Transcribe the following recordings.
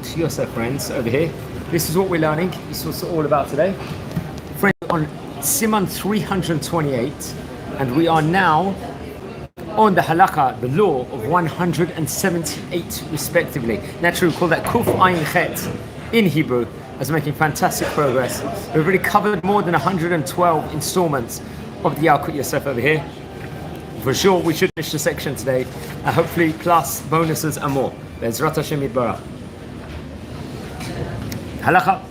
Yalkut Yosef, friends, over here. This is what we're learning. This is what it's all about today. Friends, on Siman 328, and we are now on the halakha, the law of 178 respectively. Naturally, we call that Kuf Ayin Chet in Hebrew, as making fantastic progress. We've already covered more than 112 installments of the Yalkut Yosef over here. For sure, we should finish the section today, hopefully plus bonuses and more. Be'ezrat Hashem Yitbarach. Halakha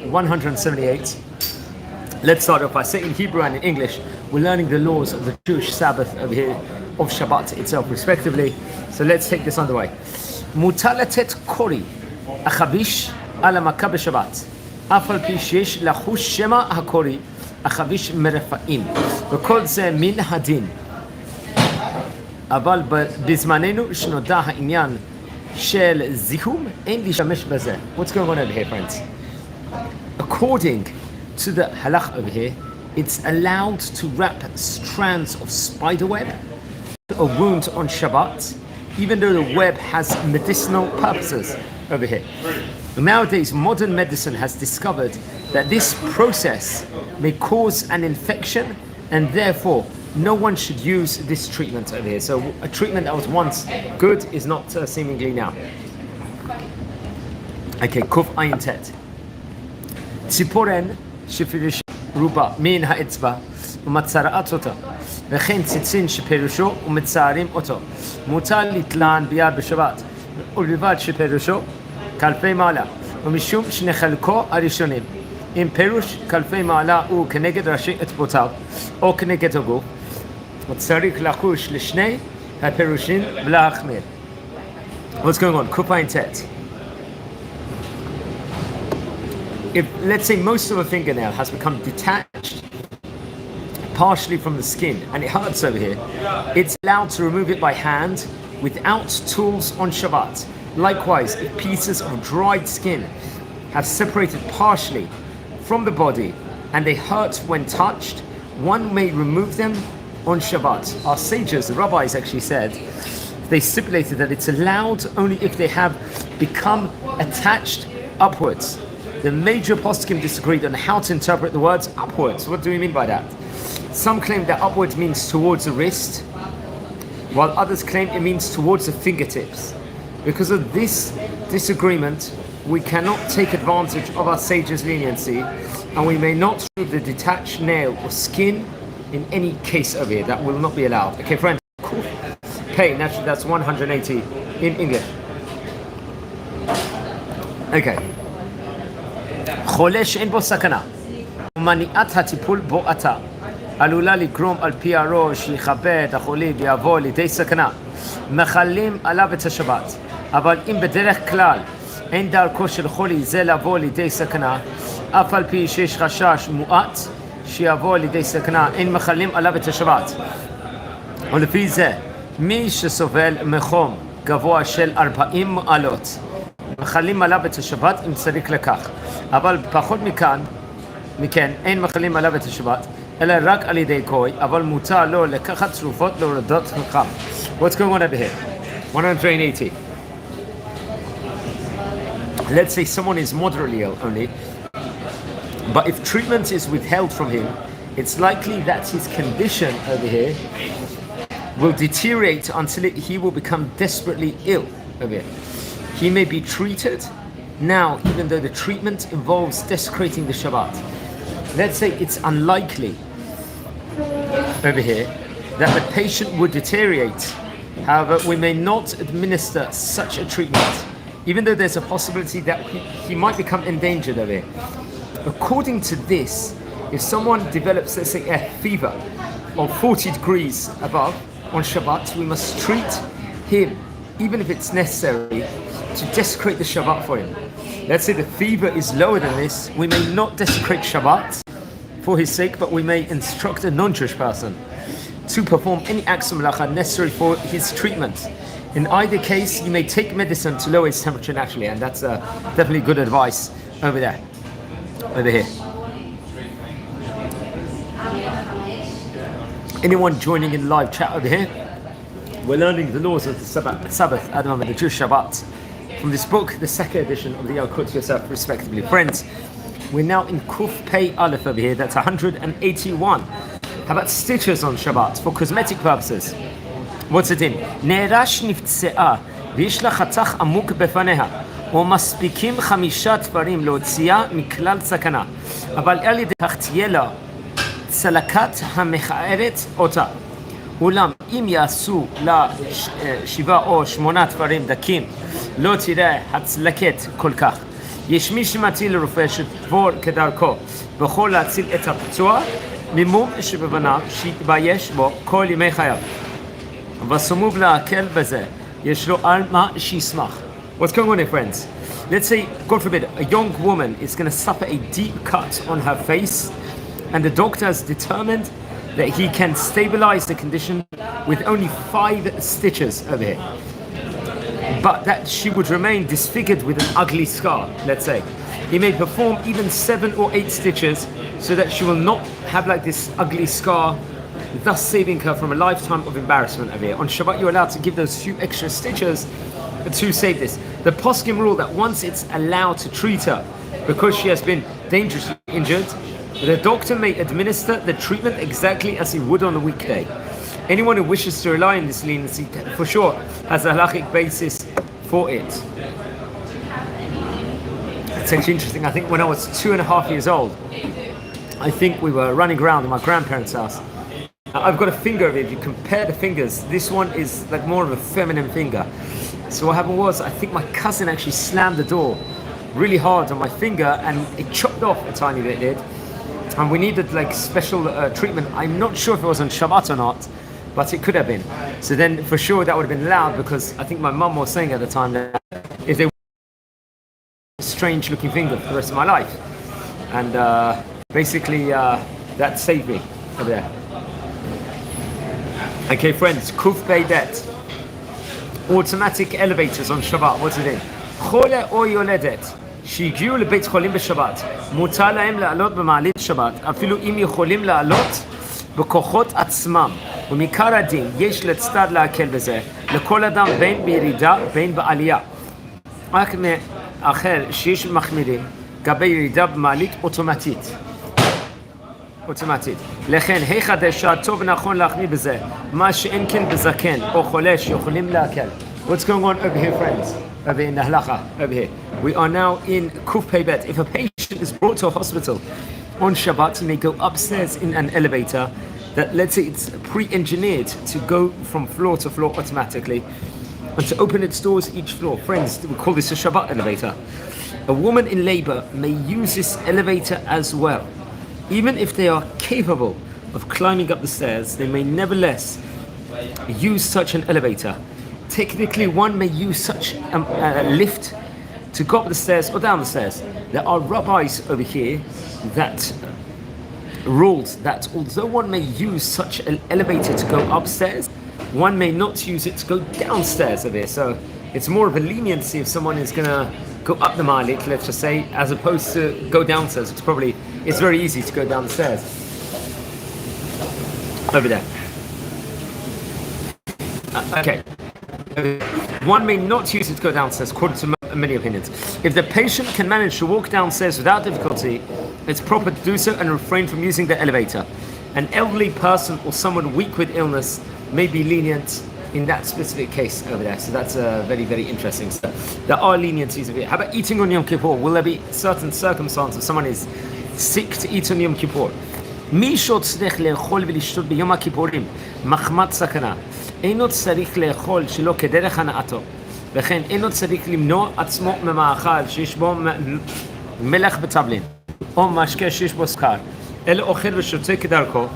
178. Let's start off. I say in Hebrew and in English, we're learning the laws of the Jewish Sabbath over here, of Shabbat itself, respectively. So let's take this underway. Mutar letet kori achavish ala makah b'Shabbat. Af al pi sheyesh lachush shema hakori achavish merefa'im. V'kol ze min hadin. אבל בזמננו שנודע העניין של זיהום אין להשתמש בזה. What's going on over here, friends? According to the halach over here, it's allowed to wrap strands of spiderweb a wound on Shabbat, even though the web has medicinal purposes over here. Nowadays, modern medicine has discovered that this process may cause an infection, and therefore no one should use this treatment over here. So a treatment that was once good is not seemingly now. Okay, Kuf Ayin Tet. Tziporen shefirish ruba min ha'etzba umatzara'at ota וכן ציצין שפירושו ומצערים אותו. מותר לתלן ביד בשבת ובלבד שפירושו כלפי מעלה ומשום שני חלקו הראשונים. אם פירוש כלפי מעלה הוא כנגד ראשי אצבעותיו או כנגד הגוף, צריך לחוש לשני הפירושים ולהחמיר. What's going on? Kuf Ayin Tet. If, let's say, most of a fingernail has become detached partially from the skin and it hurts over here, it's allowed to remove it by hand without tools on Shabbat. Likewise, if pieces of dried skin have separated partially from the body and they hurt when touched, one may remove them on Shabbat. Our sages, the rabbis actually said, they stipulated that it's allowed only if they have become attached upwards. The major poskim disagreed on how to interpret the words upwards. What do we mean by that? Some claim that upwards means towards the wrist, while others claim it means towards the fingertips. Because of this disagreement, we cannot take advantage of our sages' leniency, and we may not remove the detached nail or skin in any case over here. That will not be allowed. Okay, friends, cool. Pay, naturally that's 180 in English. Okay. חולה שאין בו סכנה, ומניעת הטיפול בו עתה, עלולה לגרום על פי הראש שיכבה את החולי ויבוא לידי סכנה. מחלים עליו את השבת, אבל אם בדרך כלל אין דרכו של חולי זה לבוא לידי סכנה, אף על פי שיש חשש מועט שיבוא לידי סכנה, אין מחלים עליו את השבת. ולפי זה, מי שסובל מחום גבוה של 40 מעלות, מחלים עליו את השבת אם צריך לכך. אבל פחות מכן אין מחלים עליו את השבת, אלא רק על ידי גוי, אבל מותר לו לקחת תרופות להורדת חכם. What's going on over here? 180. Let's say someone is moderately ill only, but if treatment is withheld from him, it's likely that his condition over here will deteriorate until he will become desperately ill over here. He may be treated now, even though the treatment involves desecrating the Shabbat. Let's say it's unlikely over here that the patient would deteriorate. However, we may not administer such a treatment, even though there's a possibility that he might become endangered over here. According to this, if someone develops, let's say, a fever of 40 degrees above on Shabbat, we must treat him, even if it's necessary, to desecrate the Shabbat for him. Let's say the fever is lower than this, we may not desecrate Shabbat for his sake, but we may instruct a non-Jewish person to perform any acts of malacha necessary for his treatment. In either case, you may take medicine to lower his temperature naturally, and that's definitely good advice over there, over here. Anyone joining in live chat over here? We're learning the laws of the Sabbath at the moment, the Jewish Shabbat. from this book, the second edition of the Yalkut Yosef, respectively. Friends, we're now in Kuf Pei Aleph over here, that's 181. How about stitches on Shabbat for cosmetic purposes? What's it in? נערש נפצעה ויש לה חתך עמוק בפניה ומספיקים 5 תפרים להוציאה מכלל סכנה אבל על ידי כך תהיה לה צלקת המכערת אותה אולם אם יעשו לה 7 או 8 תפרים דקים לא תראה הצלקת כל כך יש מי שמטיל לרופא שתבור כדרכו ויכול להציל את הפצוע ממום שבבניו שיתבייש בו כל ימי חייו וסמוב להקל בזה יש לו על מה שישמח. What's going on here, friends? Let's say, God forbid, a young woman is going to suffer a deep cut on her face and the doctor has determined that he can stabilize the condition with only 5 stitches over here. But that she would remain disfigured with an ugly scar, let's say. He may perform even 7 or 8 stitches so that she will not have like this ugly scar, thus saving her from a lifetime of embarrassment over here. On Shabbat, you're allowed to give those few extra stitches to save this. The poskim rule that once it's allowed to treat her because she has been dangerously injured, the doctor may administer the treatment exactly as he would on a weekday. Anyone who wishes to rely on this leniency for sure has a halachic basis for it. It's actually interesting. I think when I was 2.5 years old, I think we were running around in my grandparents' house. I've got a finger of it. If you compare the fingers, this one is like more of a feminine finger. So what happened was, I think my cousin actually slammed the door really hard on my finger and it chopped off a tiny bit, it did. And we needed like special treatment. I'm not sure if it was on Shabbat or not, but it could have been. So then for sure that would have been loud because I think my mum was saying at the time that if they were a strange looking finger for the rest of my life. And basically that saved me over there. Okay, friends, Kuf Beidet. Automatic elevators on Shabbat, what's it in? חולה או יולדת שהגיעו לבית חולים בשבת, מותר להם לעלות במעלית שבת, אפילו אם יכולים לעלות בכוחות עצמם. ומעיקר הדין, יש לצד להקל בזה, לכל אדם בין בירידה בין בעלייה. רק מאחר שיש מחמירים, גבי ירידה במעלית אוטומטית. לכן, היחדשה טוב ונכון להחמיא בזה, מה שאין כן בזקן או חולה שיכולים להקל. What's going on over here, friends? Over in the halacha, over here. We are now in Kuf Pei Bet. If a patient is brought to a hospital on Shabbat, he may go upstairs in an elevator that, let's say, it's pre-engineered to go from floor to floor automatically and to open its doors each floor. Friends, we call this a Shabbat elevator. A woman in labor may use this elevator as well. Even if they are capable of climbing up the stairs, they may nevertheless use such an elevator. Technically, one may use such a lift to go up the stairs or down the stairs. There are rabbis over here that ruled that although one may use such an elevator to go upstairs, one may not use it to go downstairs over here. So it's more of a leniency if someone is going to go up the malit, let's just say, as opposed to go downstairs. It's very easy to go down the stairs. Over there. Okay. One may not use it to go downstairs, according to many opinions. If the patient can manage to walk downstairs without difficulty, it's proper to do so and refrain from using the elevator. An elderly person or someone weak with illness may be lenient in that specific case over there. So that's very, very interesting. So there are leniencies over here. How about eating on Yom Kippur? Will there be certain circumstances if someone is sick to eat on Yom Kippur? מי שצריך לאכול ולשתות ביום הכיפורים מחמת סכנה אינו צריך לאכול שלא כדרך הנאתו וכן אינו צריך למנוע עצמו ממאכל שיש בו מלח ותבלין או משקה שיש בו סוכר אלא אוכל ושותה כדרכו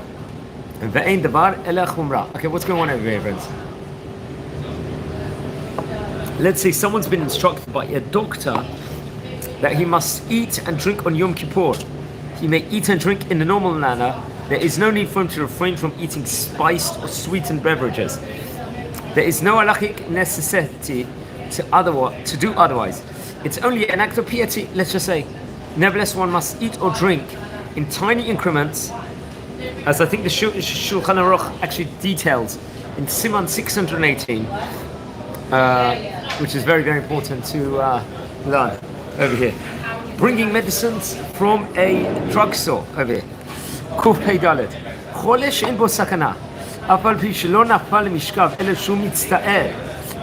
ואין דבר אלא חומרה. Okay, what's going on over here, friends? Let's say someone's been instructed by a doctor that he must eat and drink on Yom Kippur. He may eat and drink in the normal manner. There is no need for him to refrain from eating spiced or sweetened beverages. There is no halachic necessity to do otherwise. It's only an act of piety, let's just say. Nevertheless, one must eat or drink in tiny increments, as I think the Shulchan Aruch actually details in Siman 618. which is very, very important to learn over here. Bringing medicines from a drugstore over here. Kuf Pei Dalet. חולה שאין בו סכנה, אף על פי שלא נפל למשכב, אלא שהוא מצטער.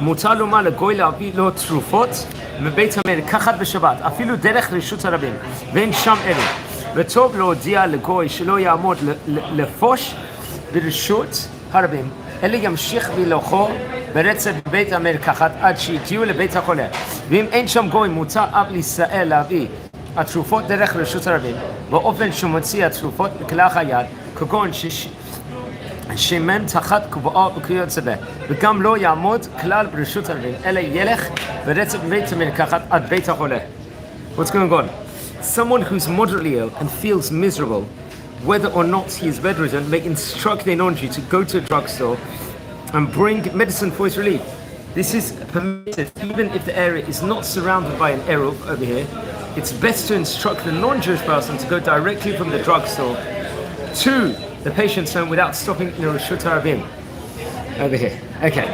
מותר לומר לגוי להביא לו תרופות מבית המרקחת בשבת, אפילו דרך רשות הרבים, ואין שם אלה. וטוב להודיע לגוי שלא יעמוד לפוש ברשות הרבים, אלא ימשיך בהלכו ברצף בבית המרקחת עד שהגיעו לבית החולה. ואם אין שם גוי, מותר אף לישראל להביא התרופות דרך רשות הרבים, באופן שמוציא התרופות בכלח היד, כגון שמן תחת קבועה וכיוצא, וגם לא יעמוד כלל ברשות הרבים, אלא ילך ברצף בבית המרקחת עד בית החולה. What's going on? Someone who's moderately ill and feels miserable, whether or not he is bedridden, may instruct a non-Jew to go to a drugstore and bring medicine for his relief. This is permitted even if the area is not surrounded by an eruv over here. It's best to instruct the non-Jewish person to go directly from the drugstore to the patient's home without stopping in the Reshut HaRabim. Over here. Okay.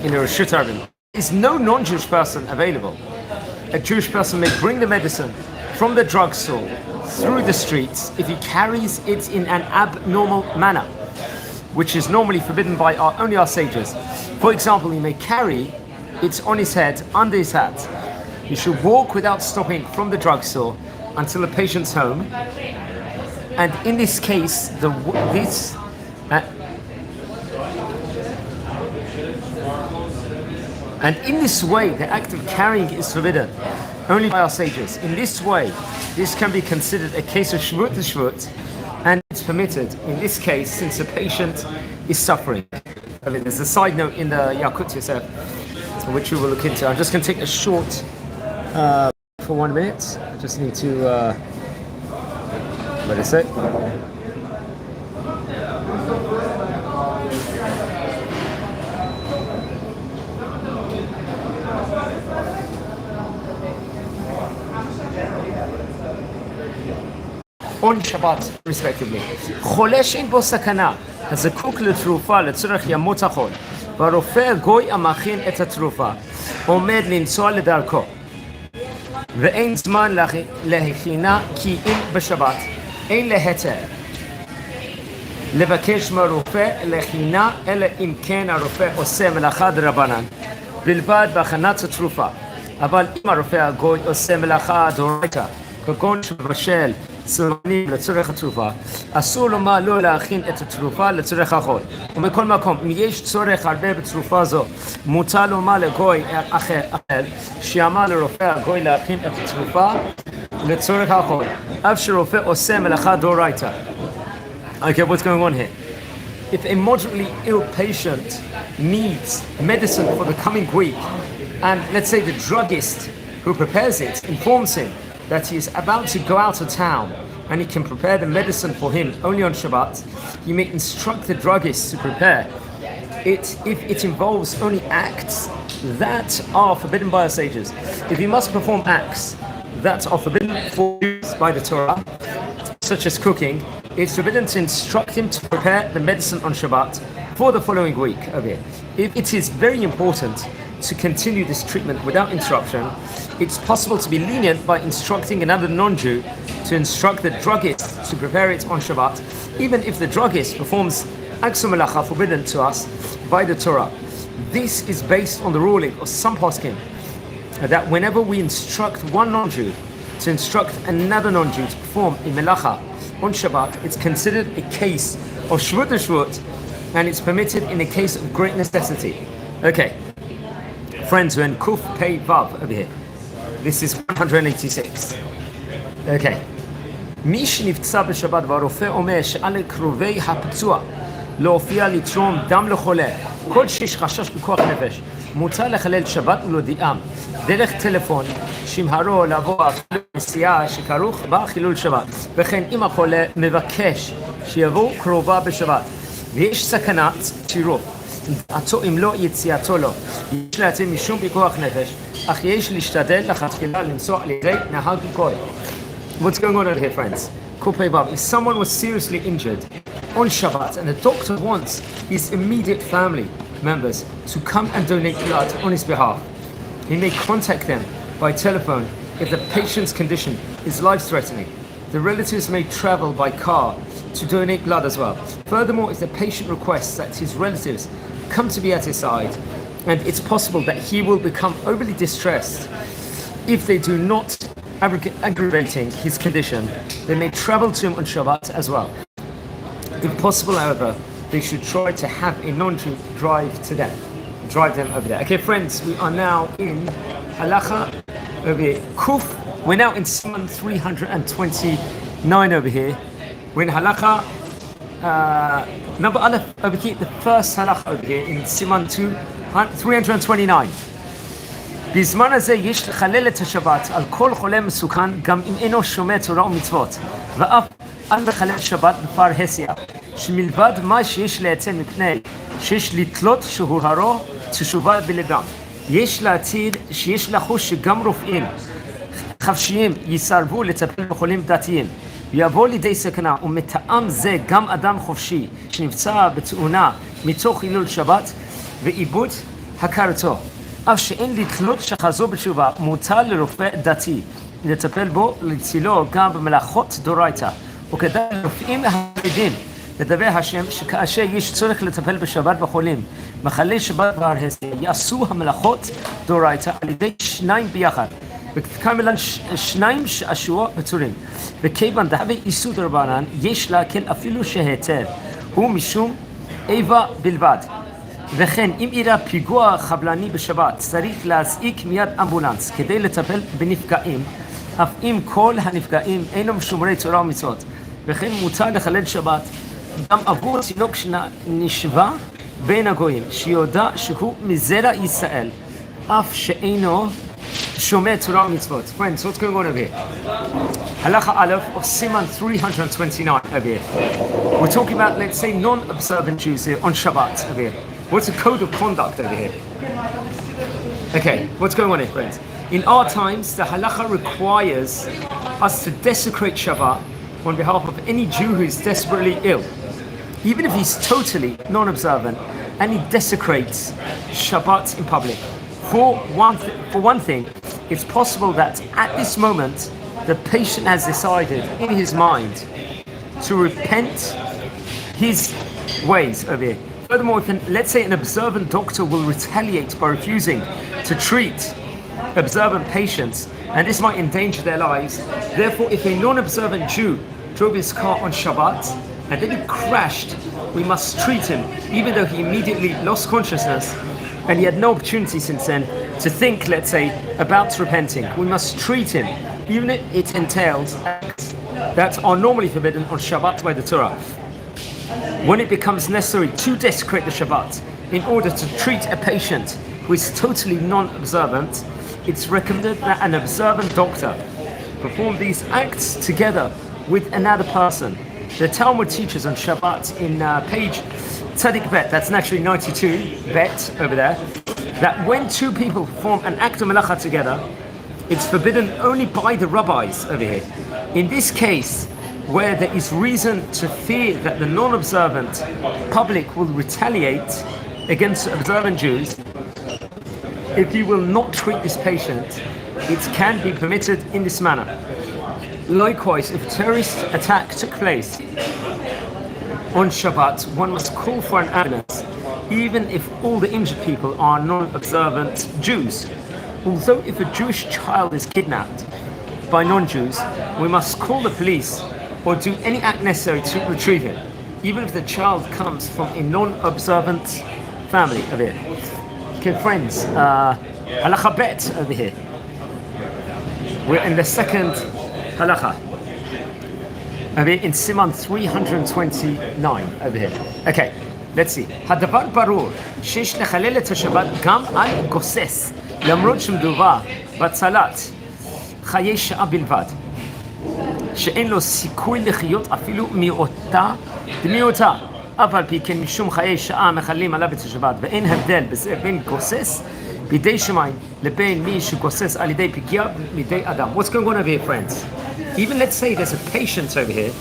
In the Reshut HaRabim. There is no non-Jewish person available. A Jewish person may bring the medicine from the drugstore through the streets if he carries it in an abnormal manner, which is normally forbidden by only our sages. For example, he may carry it on his head, under his hat. He should walk without stopping from the drugstore until the patient's home. And in this case, and in this way, the act of carrying is forbidden only by our sages. In this way, this can be considered a case of shvut to shvut, and it's permitted in this case since the patient is suffering. I mean, there's a side note in the Yalkut Yosef, which we will look into. I'm just going to take a short for 1 minute. I just need to what is it? On Shabbat, respectively. חולה שאין בו סכנה, הזקוק לתרופה לצורך ימות החול, והרופא הגוי המכין את התרופה, עומד לנסוע לדרכו, ואין זמן להכינה כי אם בשבת, אין להיתר לבקש מהרופא להכינה, אלא אם כן הרופא עושה מלאכה דרבנן, בלבד בהכנת התרופה. אבל אם הרופא הגוי עושה מלאכה דאורייתא, כגון שמבשל סלמונים לצורך התרופה, אסור לומר לא להכין את התרופה לצורך החול. ומכל מקום, אם יש צורך הרבה בתרופה זו, מותר לומר לגוי אחר שאמר לרופא הגוי להכין את התרופה לצורך החול, אף שרופא עושה מלאכה דאורייתא. Okay, what's going on here? If a moderately ill patient needs medicine for the coming week, and let's say the druggist who prepares it informs him that he is about to go out of town and he can prepare the medicine for him only on Shabbat, he may instruct the druggist to prepare it if it involves only acts that are forbidden by our sages. If he must perform acts that are forbidden for use by the Torah, such as cooking, it's forbidden to instruct him to prepare the medicine on Shabbat for the following week. Okay. If it is very important to continue this treatment without interruption, it's possible to be lenient by instructing another non-Jew to instruct the druggist to prepare it on Shabbat, even if the druggist performs acts of melacha forbidden to us by the Torah. This is based on the ruling of some poskim that whenever we instruct one non-Jew to instruct another non-Jew to perform a melacha on Shabbat, it's considered a case of shvut to shvut, and it's permitted in a case of great necessity. Okay, friends, we're in Kuf Pei Vav over here. This is 186. Okay. מי שנפצע בשבת והרופא אומר שעל קרובי הפצוע להופיע לתרום דם לחולה, כל שיש חשש בכוח נפש, מותר לחלל שבת ולהודיעם דרך טלפון שימהרו לעבור נסיעה שכרוך בה חילול שבת. וכן אם החולה מבקש שיבוא קרובה בשבת ויש סכנת צירוף, דעתו אם לא יציאתו לו, יש להציל משום פיקוח נפש, אך יש להשתדל לכתחילה לנסוע על ידי נהג גוי. What's going on over here, friends? If someone was seriously injured on Shabbat, and the doctor wants his immediate family members to come and donate blood on his behalf, he may contact them by telephone if the patient's condition is life-threatening. The relatives may travel by car to donate blood as well. Furthermore, if the patient requests that his relatives come to be at his side, and it's possible that he will become overly distressed if they do not, aggravating his condition, they may travel to him on Shabbat as well. If possible, however, they should try to have a non-Jew drive them over there. Okay, friends, we are now in Halacha over here. Kuf, we're now in Siman 329 over here. We're in Halacha number Aleph over here, the first Halacha over here in Siman 329. בזמן הזה יש לחלל את השבת על כל חולה מסוכן גם אם אינו שומע תורה ומצוות ואף על לחלל שבת בפרהסיה שמלבד מה שיש להציל מפני שיש לתלות שהורהרו תשובה בלבם יש להתיר שיש לחוש שגם רופאים חפשיים יסרבו לטפל בחולים דתיים ויבוא לידי סכנה ומטעם זה גם אדם חופשי שנפצע בתאונה מתוך חילול שבת ואיבוד הכרתו אף שאין לתלות שחזור בתשובה, מותר לרופא דתי לטפל בו ולצילו גם במלאכות דורייתא. וכדאי לרופאים החרדים לדבר השם שכאשר יש צורך לטפל בשבת בחולים, מחללי שבת והרהסיה, יעשו המלאכות דורייתא על ידי שניים ביחד. וכמובן שניים שעשוע פטורים. וכיוון דהווה איסור דרבנן, יש להקל אפילו שהיתר. הוא משום איבה בלבד. וכן, אם אירע פיגוע חבלני בשבת, צריך להזעיק מיד אמבולנס כדי לטפל בנפגעים, אף אם כל הנפגעים אינם שומרי תורה ומצוות. וכן מותר לחלל שבת גם עבור תינוק שנשבה בין הגויים, שיודע שהוא מזרע ישראל, אף שאינו שומר תורה ומצוות. Friends, what's going on over here? Halacha Aleph of Siman 329 over here. We're talking about, let's say, non-observant Jews here on Shabbat over here. What's the code of conduct over here? Okay, what's going on here, friends? In our times, the halacha requires us to desecrate Shabbat on behalf of any Jew who is desperately ill. Even if he's totally non-observant and he desecrates Shabbat in public. For one thing, it's possible that at this moment, the patient has decided in his mind to repent his ways over here. Furthermore, let's say an observant doctor will retaliate by refusing to treat observant patients, and this might endanger their lives. Therefore, if a non-observant Jew drove his car on Shabbat and then he crashed, we must treat him, even though he immediately lost consciousness and he had no opportunity since then to think, let's say, about repenting. We must treat him, even if it entails acts that are normally forbidden on Shabbat by the Torah. When it becomes necessary to desecrate the Shabbat in order to treat a patient who is totally non-observant, it's recommended that an observant doctor perform these acts together with another person. The Talmud teaches on Shabbat in page Tzadik Bet, that's naturally 92 Bet over there, that when two people perform an act of melacha together, it's forbidden only by the rabbis over here. In this case, where there is reason to fear that the non-observant public will retaliate against observant Jews, if you will not treat this patient, it can be permitted in this manner. Likewise, if a terrorist attack took place on Shabbat, one must call for an ambulance, even if all the injured people are non-observant Jews. Although if a Jewish child is kidnapped by non-Jews, we must call the police or do any act necessary to retrieve him, even if the child comes from a non-observant family over here. Okay, friends, halacha bet over here. We're in the second halacha. Over here in Siman 329 over here. Okay, let's see. הדבר ברור שיש לחלל את השבת גם על גוסס, למרות שמדובר בצלת חיי שעה בלבד. שאין לו סיכוי לחיות אפילו דמיותה, אף על פי כן משום חיי שעה מחללים עליו את השבת, ואין הבדל בזה בין גוסס בידי שמיים לבין מי שגוסס על ידי פגיעה בידי אדם. What's going on over here, friends? Even let's say there's a patient over here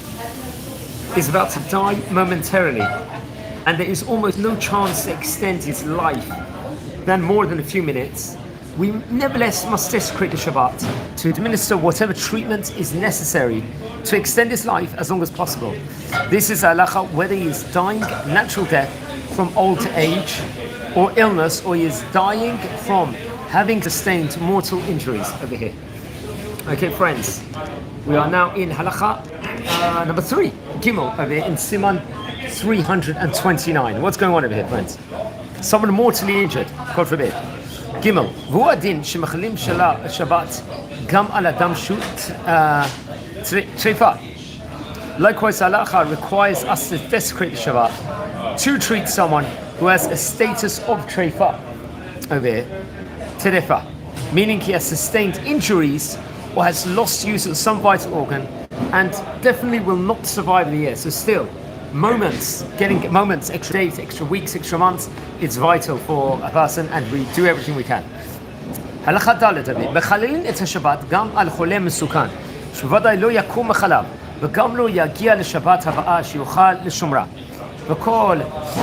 is about to die momentarily, and there is almost no chance to extend his life than more than a few minutes, we nevertheless must desecrate the Shabbat to administer whatever treatment is necessary to extend his life as long as possible. This is halacha whether he is dying natural death from old age or illness, or he is dying from having sustained mortal injuries over here. Okay, friends, we are now in halacha number 3, Gimel, over here in Siman 329. What's going on over here, friends? Someone mortally injured, God forbid. Gimel, והוא הדין שמחלים שבת גם על אדם שהוא טרפה. Likewise, halacha requires us to desecrate the Shabbat to treat someone who has a status of treifa over here, terefa, meaning he has sustained injuries or has lost use of some vital organ and definitely will not survive the year. So still, getting moments, extra days, extra weeks, extra months, it's vital for a person, and we do everything we can. הלכה ד' מחללים את השבת גם על חולה מסוכן, שבוודאי לא יקום מחליו, וגם לא יגיע לשבת הבאה שיוכל לשומרה. וכל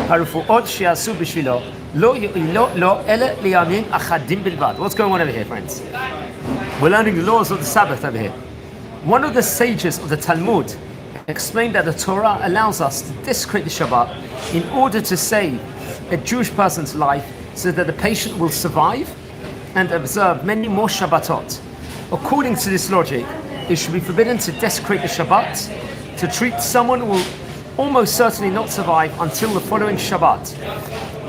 הרפואות שיעשו בשבילו לא יועילו לו אלא לימים אחדים בלבד. What's going on over here, friends? We're learning the laws of the Sabbath over here. One of the sages of the Talmud explained that the Torah allows us to desecrate the Shabbat in order to save a Jewish person's life so that the patient will survive and observe many more Shabbatot. According to this logic, it should be forbidden to desecrate the Shabbat to treat someone who will almost certainly not survive until the following Shabbat.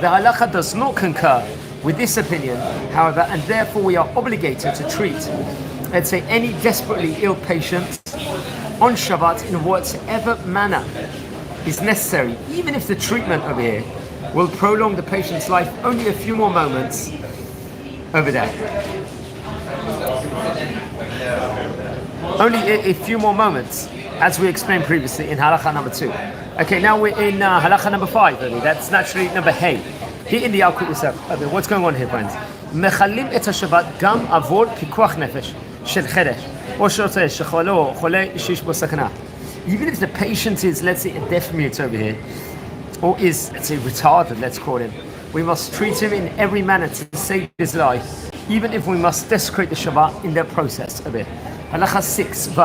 The halacha does not concur with this opinion, however, and therefore we are obligated to treat, let's say, any desperately ill patient on Shabbat in whatever manner is necessary, even if the treatment over here will prolong the patient's life only a few more moments over there. Only a few more moments, as we explained previously in halacha number 2. Okay, now we're in halacha number 5, really. That's naturally number hey. Here in the Yalkut Yosef. Okay, what's going on here, friends? מחללים את השבת גם עבור פיקוח נפש של חירש או שוטה שחולה חולה שיש בו סכנה. Even if the patient is, let's say, a deaf mute over here, or is, let's say, retarded, let's call him, we must treat him in every manner to save his life, even if we must desecrate the Shabbat in that process a bit. הלכה 6, ו'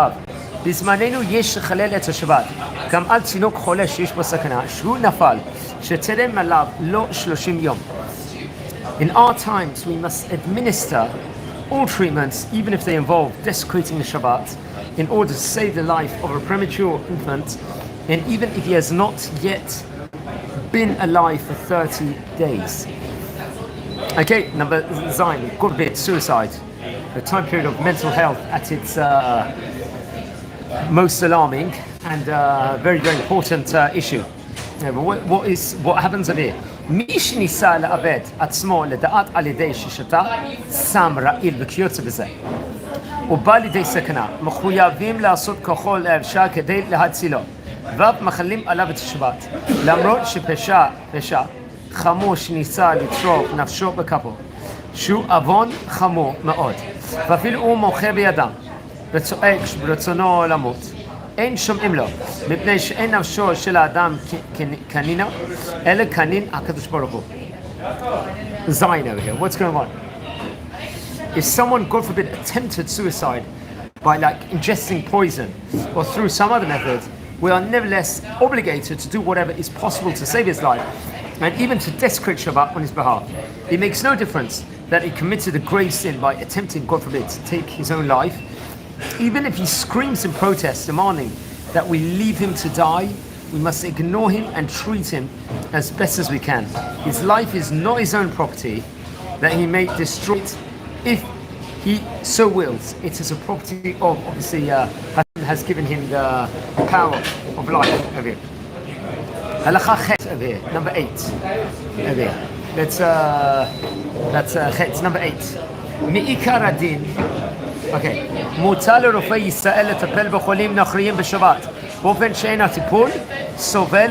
בזמננו יש לחלל את השבת גם על תינוק חולה שיש בו סכנה שהוא נפל שטרם מלאו לו 30 יום. In our times we must administer all treatments, even if they involve desecrating the Shabbat, in order to save the life of a premature infant, and even if he has not yet been alive for 30 days. Okay, number 9, God forbid, suicide. The time period of mental health at its most alarming and very, very important issue. What happens in here? מי שניסה לאבד עצמו לדעת על ידי ששתה סם רעיל וכיוצא בזה ובא לידי סכנה, מחויבים לעשות ככל האפשר כדי להצילו, ואף מחלים עליו את השבת, למרות שפשע חמור שניסה לטרוף נפשו בכפו, שהוא עוון חמור מאוד, ואפילו הוא מוחה בידם וצועק ברצונו למות. אין שומעים לו, מפני שאין נפשו של האדם קנינה, אלא קנין הקדוש ברוך הוא. Zion over here, what's going on? If someone, God forbid, attempted suicide by ingesting poison or through some other method, we are nevertheless obligated to do whatever is possible to save his life, and even to desecrate Shabbat on his behalf. It makes no difference that he committed a grave sin by attempting, God forbid, to take his own life. Even if he screams in protest, demanding that we leave him to die, we must ignore him and treat him as best as we can. His life is not his own property, that he may destroy it if he so wills. It is a property of, obviously, Hashem has given him the power of life over here. Halakha chet over here, number 8. Over here. That's chet, number 8. Mi'ikar adin. Okay. מותר לרופא ישראל לטפל בחולים נוכריים בשבת, באופן שאין הטיפול סובל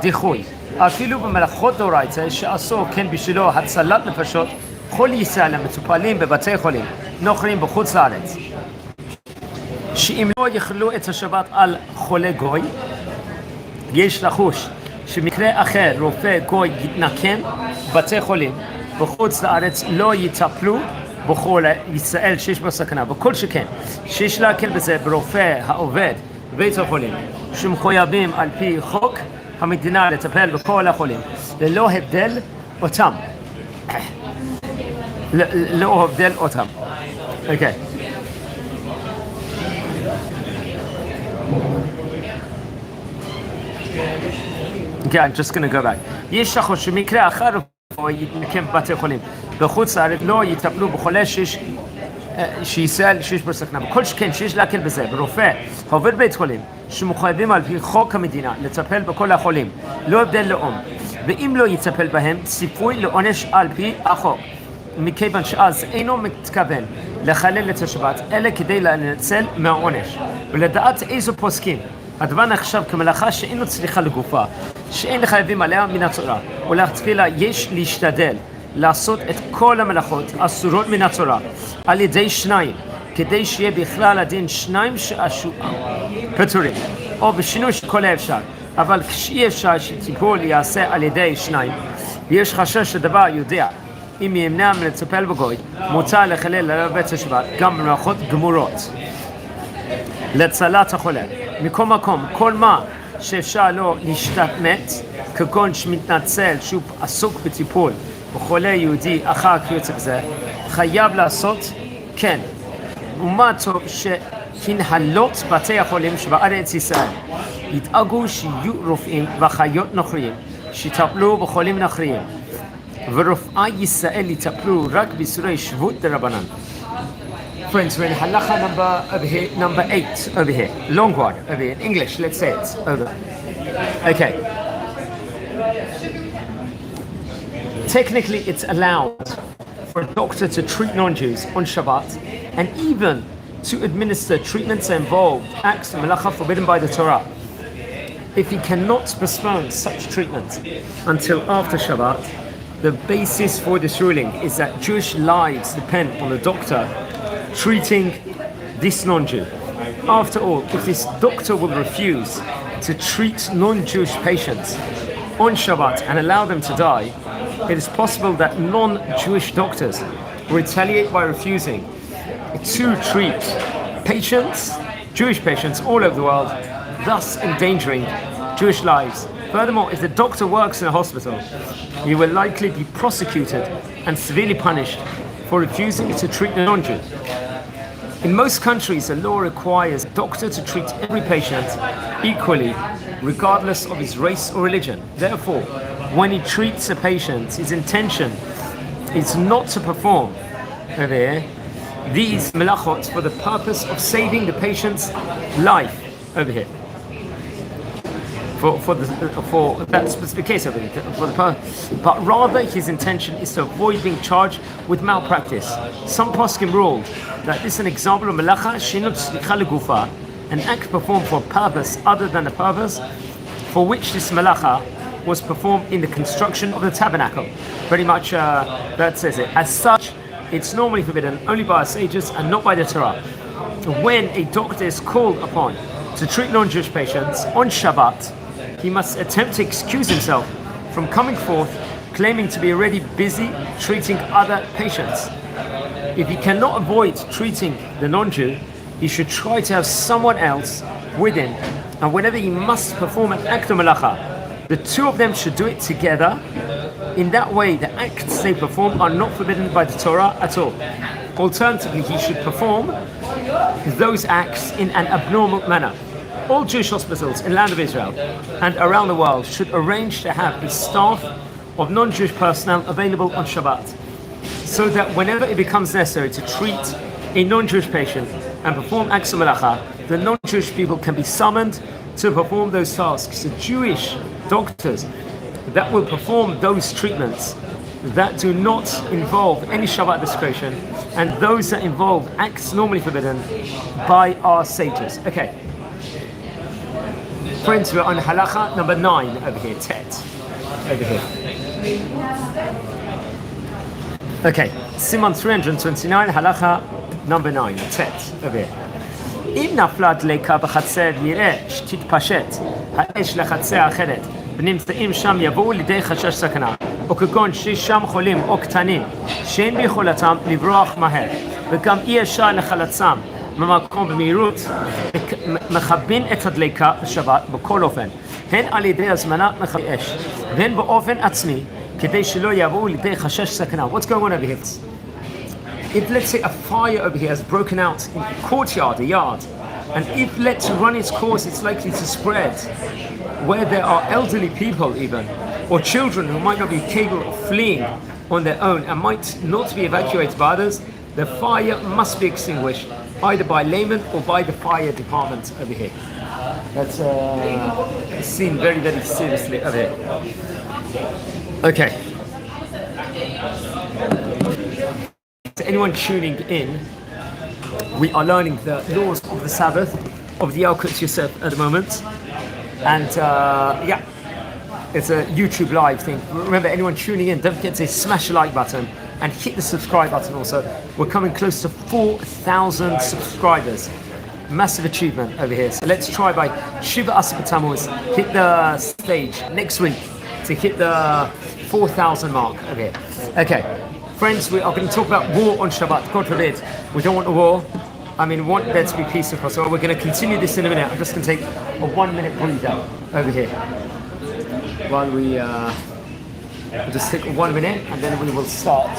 דיחוי. אפילו במלאכות דאורייתא שעשו כן בשבילו הצלת נפשות, כל ישראל המטופלים בבתי חולים נוכריים בחוץ לארץ, שאם לא יכלו את השבת על חולה גוי, יש לחוש שמקרה אחר רופא גוי יתנקם בתי חולים בחוץ לארץ לא יטפלו בכל ישראל שיש בו סכנה, וכל שכן שיש להקל בזה ברופא העובד בבית החולים שמחויבים על פי חוק המדינה לטפל בכל החולים ללא הבדל אותם. לא הבדל אותם. Okay. Okay, I'm just going to go back. יש לחוש שמקרה אחר יתנקם בבתי חולים בחוץ לארץ לא יטפלו בחולה שישראל שיש בו סכנה, וכל שכן שיש להקל בזה ברופא העובד בית חולים שמחויבים על פי חוק המדינה לטפל בכל החולים לא הבדל לאום, ואם לא יטפל בהם ציפוי לעונש על פי החוק, מכיוון שאז אינו מתכוון לחלל את השבת אלא כדי לנצל מהעונש. ולדעת איזו פוסקים הדבר נחשב כמלאכה שאינו צריכה לגופה, שאין לחייבים עליה מן התורה, ולתפילה יש להשתדל לעשות את כל המלאכות אסורות מן התורה על ידי שניים, כדי שיהיה בכלל הדין שניים פטורים, או בשינוי שכל האפשר. אבל כשאי אפשר שטיפול יעשה על ידי שניים, ויש חשש שדבר יודע אם ימנע מלטפל בגוי, מוצע לחלל עליו בית השבת גם במלאכות גמורות להצלת החולה. מכל מקום, כל מה שאפשר לו להשתמט, כגון שמתנצל שהוא עסוק בטיפול בחולה יהודי אחר כיוצא בזה, חייב לעשות כן. ומה טוב שהנהלות בתי החולים שבארץ ישראל ידאגו שיהיו רופאים ואחיות נוכריים שיטפלו בחולים נוכריים, ורופאי ישראל יטפלו רק באיסורי שבות דרבנן. Friends, we're in halacha number 8 over here. Long one over here. In English, let's say it. Over. Okay. Technically, it's allowed for a doctor to treat non-Jews on Shabbat and even to administer treatments that involve acts of malacha forbidden by the Torah. If he cannot postpone such treatment until after Shabbat, the basis for this ruling is that Jewish lives depend on the doctor treating this non-Jew. After all, if this doctor will refuse to treat non-Jewish patients on Shabbat and allow them to die, it is possible that non-Jewish doctors will retaliate by refusing to treat patients, Jewish patients all over the world, thus endangering Jewish lives. Furthermore, if the doctor works in a hospital, he will likely be prosecuted and severely punished for refusing to treat the non-Jew. In most countries, the law requires a doctor to treat every patient equally, regardless of his race or religion. Therefore, when he treats a patient, his intention is not to perform these melachot for the purpose of saving the patient's life over here. For that specific case over here, but rather his intention is to avoid being charged with malpractice. Some poskim ruled that this is an example of melacha shinut tzlicha legufa, an act performed for a purpose other than the purpose for which this melacha was performed in the construction of the tabernacle. Pretty much that says it. As such, it's normally forbidden only by our sages and not by the Torah. When a doctor is called upon to treat non-Jewish patients on Shabbat, he must attempt to excuse himself from coming forth, claiming to be already busy treating other patients. If he cannot avoid treating the non-Jew, he should try to have someone else with him, and whenever he must perform an act of malacha, the two of them should do it together. In that way, the acts they perform are not forbidden by the Torah at all. Alternatively, he should perform those acts in an abnormal manner. All Jewish hospitals in the land of Israel and around the world should arrange to have a staff of non-Jewish personnel available on Shabbat, so that whenever it becomes necessary to treat a non-Jewish patient and perform acts of malacha, the non-Jewish people can be summoned to perform those tasks. The Jewish doctors that will perform those treatments that do not involve any Shabbat desecration, and those that involve acts normally forbidden by our sages. Okay. Friends, we're on halacha number 9 over here, tet, over here. Okay, Siman 329, halacha number 9, tet, over here. אם נפלה דלקה בחצר יראה שתתפשט האש לחצר אחרת ונמצאים שם יבואו לידי חשש סכנה, או כגון ששם חולים או קטנים שאין ביכולתם לברוח מהר וגם אי אפשר לחלצם במקום במהירות, מכבים את הדלקה בשבת בכל אופן, הן על ידי הזמנת מכבי אש והן באופן עצמי כדי שלא יבואו לידי חשש סכנה. What's going on over here? If let's say a fire over here has broken out in a courtyard, a yard, and if let to run its course, it's likely to spread where there are elderly people even, or children who might not be capable of fleeing on their own and might not be evacuated by others, the fire must be extinguished either by laymen or by the fire department over here. That's seen very, very seriously over here. Okay. To anyone tuning in, we are learning the laws of the Sabbath of the Yalkut Yosef at the moment, and yeah, it's a YouTube live thing. Remember, anyone tuning in, don't forget to smash the like button and hit the subscribe button also. We're coming close to 4,000 subscribers. Massive achievement over here. So let's try by Shiva Asapatamos hit the stage next week to hit the 4,000 mark over here. Okay. Friends, we are going to talk about war on Shabbat. God forbid, we don't want a war. I mean, we want there to be peace across. So we're going to continue this in a minute. I'm just going to take a 1 minute breather over here. While we we'll just take 1 minute and then we will start.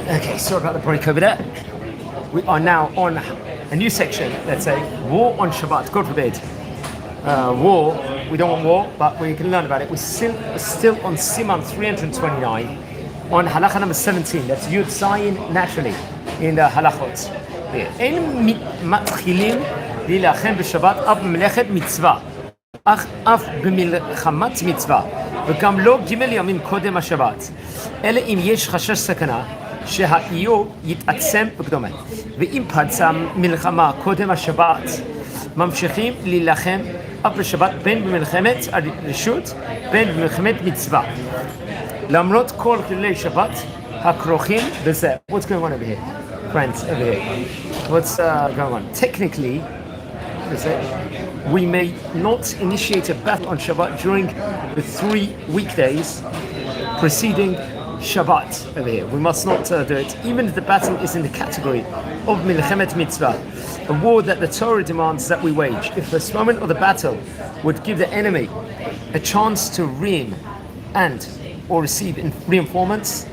Okay, sorry about the break over there. We are now on a new section, let's say, war on Shabbat, God forbid. War, we don't want war, but we can learn about it. We're still on Siman 329, on Halacha number 17, that's Yud Zayin naturally, in the Halachot. אין מתחילים להילחם בשבת אף במלאכת מצווה, אף במלחמת מצווה, וגם לא ג' ימים קודם השבת, אלא אם יש חשש סכנה שהאיום יתעצם וכדומה. ואם פרצה מלחמה קודם השבת, ממשיכים להילחם אף בשבת בין במלחמת הרשות בין במלחמת מצווה. למרות כל כללי שבת הכרוכים בזה. What's going on over here? Friends, over here. What's going on? Technically, we may not initiate a battle on Shabbat during the 3 weekdays preceding Shabbat over here. We must not do it, even if the battle is in the category of Milchemet Mitzvah, a war that the Torah demands that we wage. If the moment of the battle would give the enemy a chance to ream and or receive reinforcements,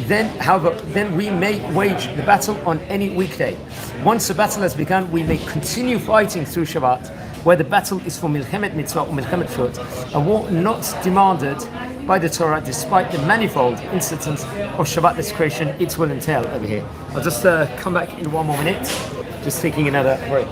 then, however, we may wage the battle on any weekday. Once the battle has begun, we may continue fighting through Shabbat where the battle is for milchemet mitzvah or milchemet shut, a war not demanded by the Torah, despite the manifold instances of Shabbat desecration it will entail over here. I'll just come back in 1 more minute, just taking another break.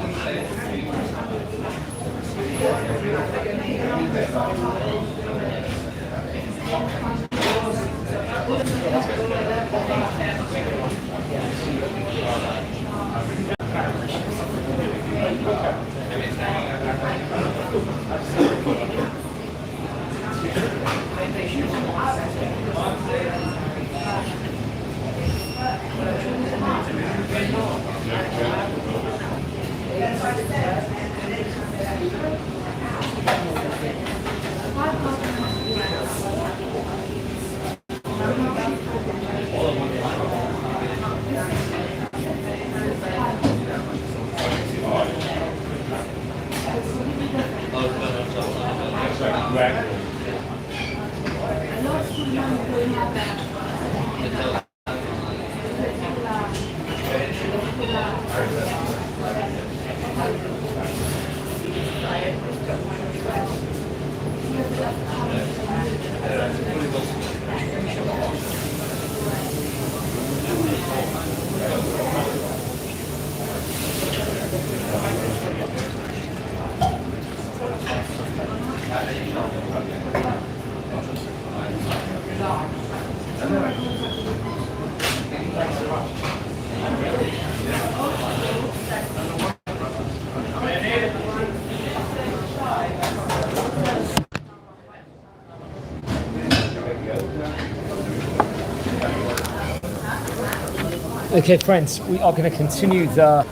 Okay, friends, we are going to continue the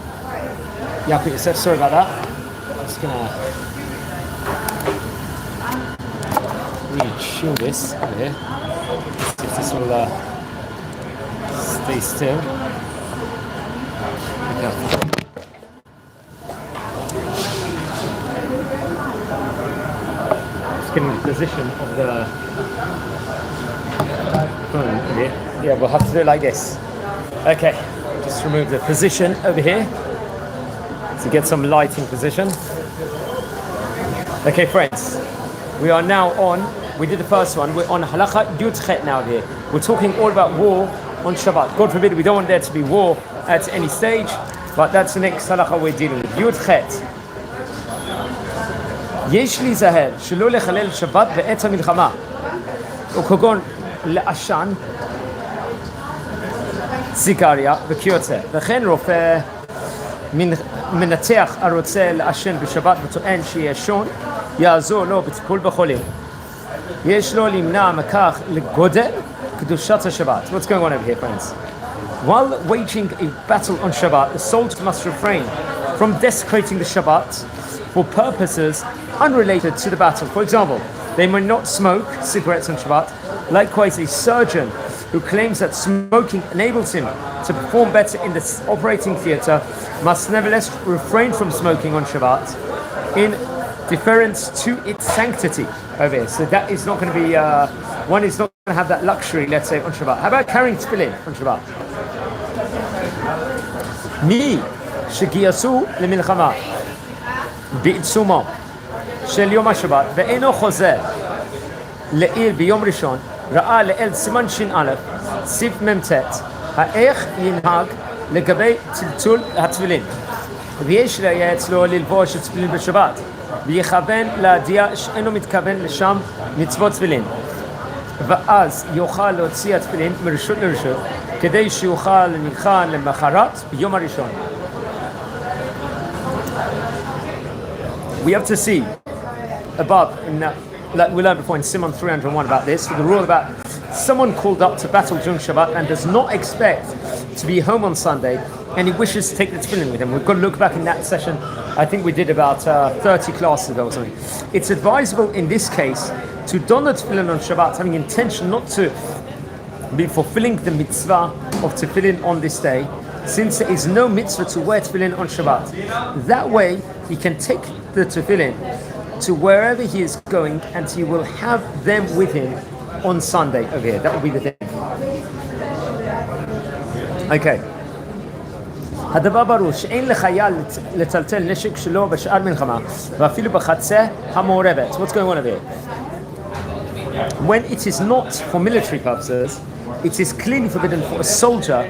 Yalkut Yosef. Sorry about that. I'm just going to really chill this over here. See if this will stay still. Okay. Just getting the position of the phone here. Yeah, we'll have to do it like this. Okay, just remove the position over here to get some lighting position. Okay, friends, we are now on, we did the first one, we're on Halacha Yud now here. We're talking all about war on Shabbat. God forbid, we don't want there to be war at any stage, but that's the next Halacha we're dealing with. Yud Chet. יש להיזהר שלא לחלל שבת בעת המלחמה, וכגון לעשן, סיגריה וכיוצא. וכן רופא מנתח הרוצה לעשן בשבת וטוען שישון, יעזור לו בטיפול בחולים. יש לו להימנע מכך לגודל קדושת השבת. What's going on over here, friends? While waging a battle on Shabbat, the soldiers must refrain from desecrating the Shabbat for purposes unrelated to the battle. For example, they may not smoke cigarettes on Shabbat. Likewise, a surgeon who claims that smoking enables him to perform better in the operating theatre must nevertheless refrain from smoking on Shabbat in deference to its sanctity over here. So that is not going to be, one is not going to have that luxury, let's say, on Shabbat. How about carrying tefillin on Shabbat? מי שגייסו למלחמה בעיצומו של יום השבת ואינו חוזר לעיר ביום ראשון, ראה לאל סימן ש"א, סעיף מ"ט, האיך ינהג לגבי טלטול התפילין. ויש לייעץ לו ללבוש את תפילין בשבת, ויכוון להודיע שאינו מתכוון לשם מצוות תפילין. ואז יוכל להוציא התפילין מרשות לרשות, כדי שיוכל להניחן למחרת ביום הראשון. We have to see above, like we learned before in Simon 301 about this, the rule about someone called up to battle during Shabbat and does not expect to be home on Sunday and he wishes to take the tefillin with him. We've got to look back in that session. I think we did about 30 classes ago or something. It's advisable in this case to don the tefillin on Shabbat, having intention not to be fulfilling the mitzvah of tefillin on this day, since there is no mitzvah to wear tefillin on Shabbat. That way, he can take the tefillin to wherever he is going and he will have them with him on Sunday over here. That will be the thing. Okay. הדבר ברור שאין לחייל לטלטל נשק שלו בשאר מלחמה ואפילו בחצר המעורבת. What's going on over here? When it is not for military purposes, it is clearly forbidden for a soldier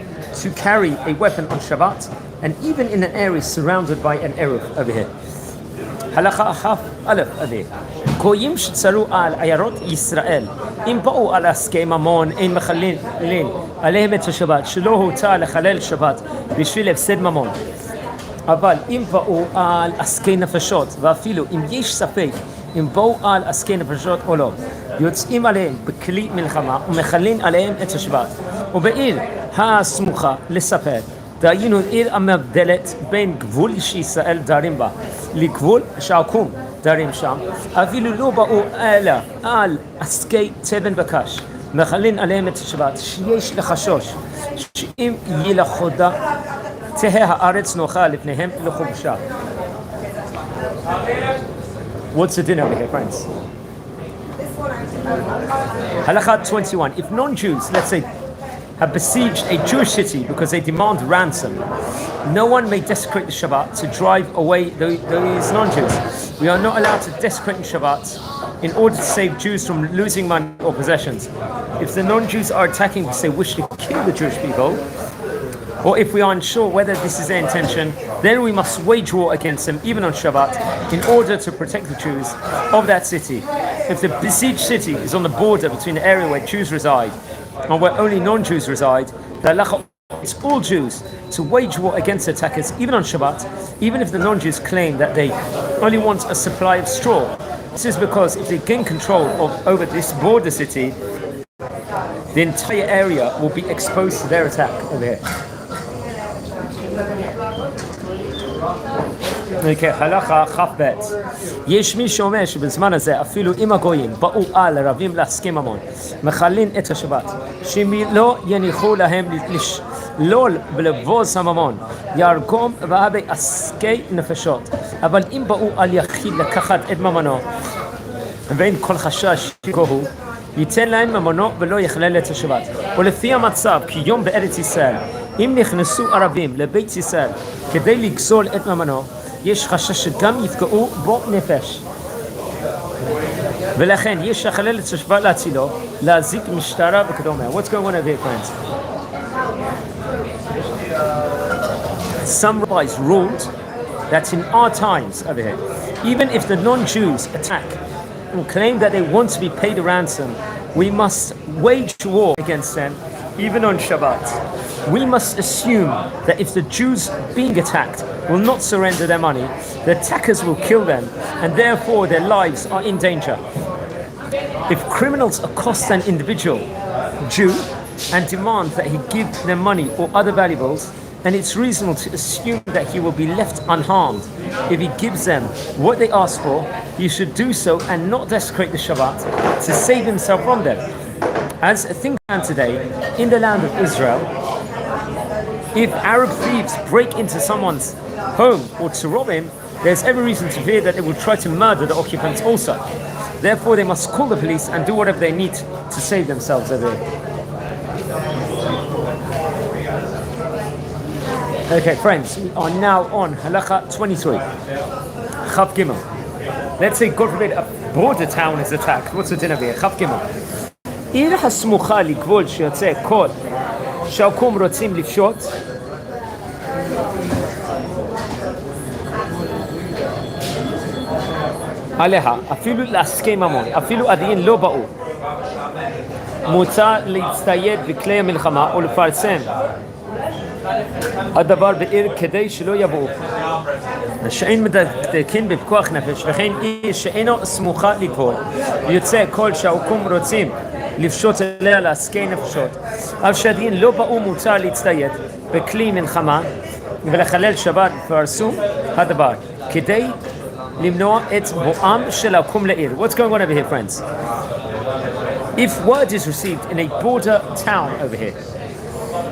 to carry a weapon on Shabbat, and even in an area surrounded by an Eruv over here. Halacha Chaf Aleph over here. גויים שצרו על עיירות ישראל, אם באו על עסקי ממון, אין מחללים עליהם את השבת, שלא הותר לחלל שבת בשביל הפסד ממון. אבל אם באו על עסקי נפשות, ואפילו אם יש ספק אם באו על עסקי נפשות או לא, יוצאים עליהם בכלי מלחמה ומחללים עליהם את השבת. ובעיר הסמוכה לספר, דהיינו עיר המבדלת בין גבול שישראל דרים בה לגבול שעקום דרים שם, אפילו לא באו אלא על עסקי תבן וקש, מחללים עליהם את השבת, שיש לחשוש שאם ילכודה תהא הארץ נוחה לפניהם לחופשה. What's the din over here, friends? Halakha 21. If non-Jews, let's say, have besieged a Jewish city because they demand ransom, no one may desecrate the Shabbat to drive away those non-Jews. We are not allowed to desecrate the Shabbat in order to save Jews from losing money or possessions. If the non-Jews are attacking because they wish to kill the Jewish people, or if we are unsure whether this is their intention, then we must wage war against them, even on Shabbat, in order to protect the Jews of that city. If the besieged city is on the border between the area where Jews reside and where only non-Jews reside, the halakha is all Jews to wage war against attackers, even on Shabbat, even if the non-Jews claim that they only want a supply of straw. This is because if they gain control over this border city, the entire area will be exposed to their attack over here. הלכה כ"ב. יש מי שאומר שבזמן הזה אפילו אם הגויים באו על ערבים להסכים ממון, מחללים את השבת, שאם לא יניחו להם לשלול ולבוז הממון, ירגום והרבה עסקי נפשות. אבל אם באו על יחיד לקחת את ממונו ואין כל חשש שיקוהו, ייתן להם ממונו ולא יכלל את השבת. ולפי המצב כיום בארץ ישראל, אם נכנסו ערבים לבית ישראל כדי לגזול את ממונו, יש חשש שגם יפגעו בו נפש. ולכן יש לחלל את השבת להצילו, להזיק משטרה וכדומה. What's going on over here, friends? Some rabbis ruled that in our times over here, even if the non-Jews attack and claim that they want to be paid a ransom, we must wage war against them, even on Shabbat. We must assume that if the Jews being attacked will not surrender their money, the attackers will kill them, and therefore their lives are in danger. If criminals accost an individual Jew and demand that he give them money or other valuables, and it's reasonable to assume that he will be left unharmed if he gives them what they ask for, he should do so and not desecrate the Shabbat to save himself from them. As things stand today, in the land of Israel, if Arab thieves break into someone's home or to rob him, there's every reason to fear that they will try to murder the occupants also. Therefore, they must call the police and do whatever they need to save themselves over there. Okay, friends, we are now on Halakha 23. Chav Gimel. Let's say, God forbid, a border town is attacked. What's the din over here? Chav Gimel. עיר הסמוכה לגבול שיוצא כל שהקום רוצים לפשוט, עליה, אפילו לעסקי ממון, אפילו עדיין לא באו, מוצע להצטייד בכלי המלחמה או לפרסם הדבר בעיר כדי שלא יבואו. שאין מדקדקים בפיקוח נפש, וכן עיר שאינו סמוכה לגבול, יוצא כל שהקום רוצים לפשוט אליה לעסקי נפשות, אף שהדין לא באו מוצע להצטייד בכלי מלחמה ולחלל שבת פרסום הדבר כדי למנוע את בואם של הקום לעיר. What's going on over here, friends? If word is received in a border town over here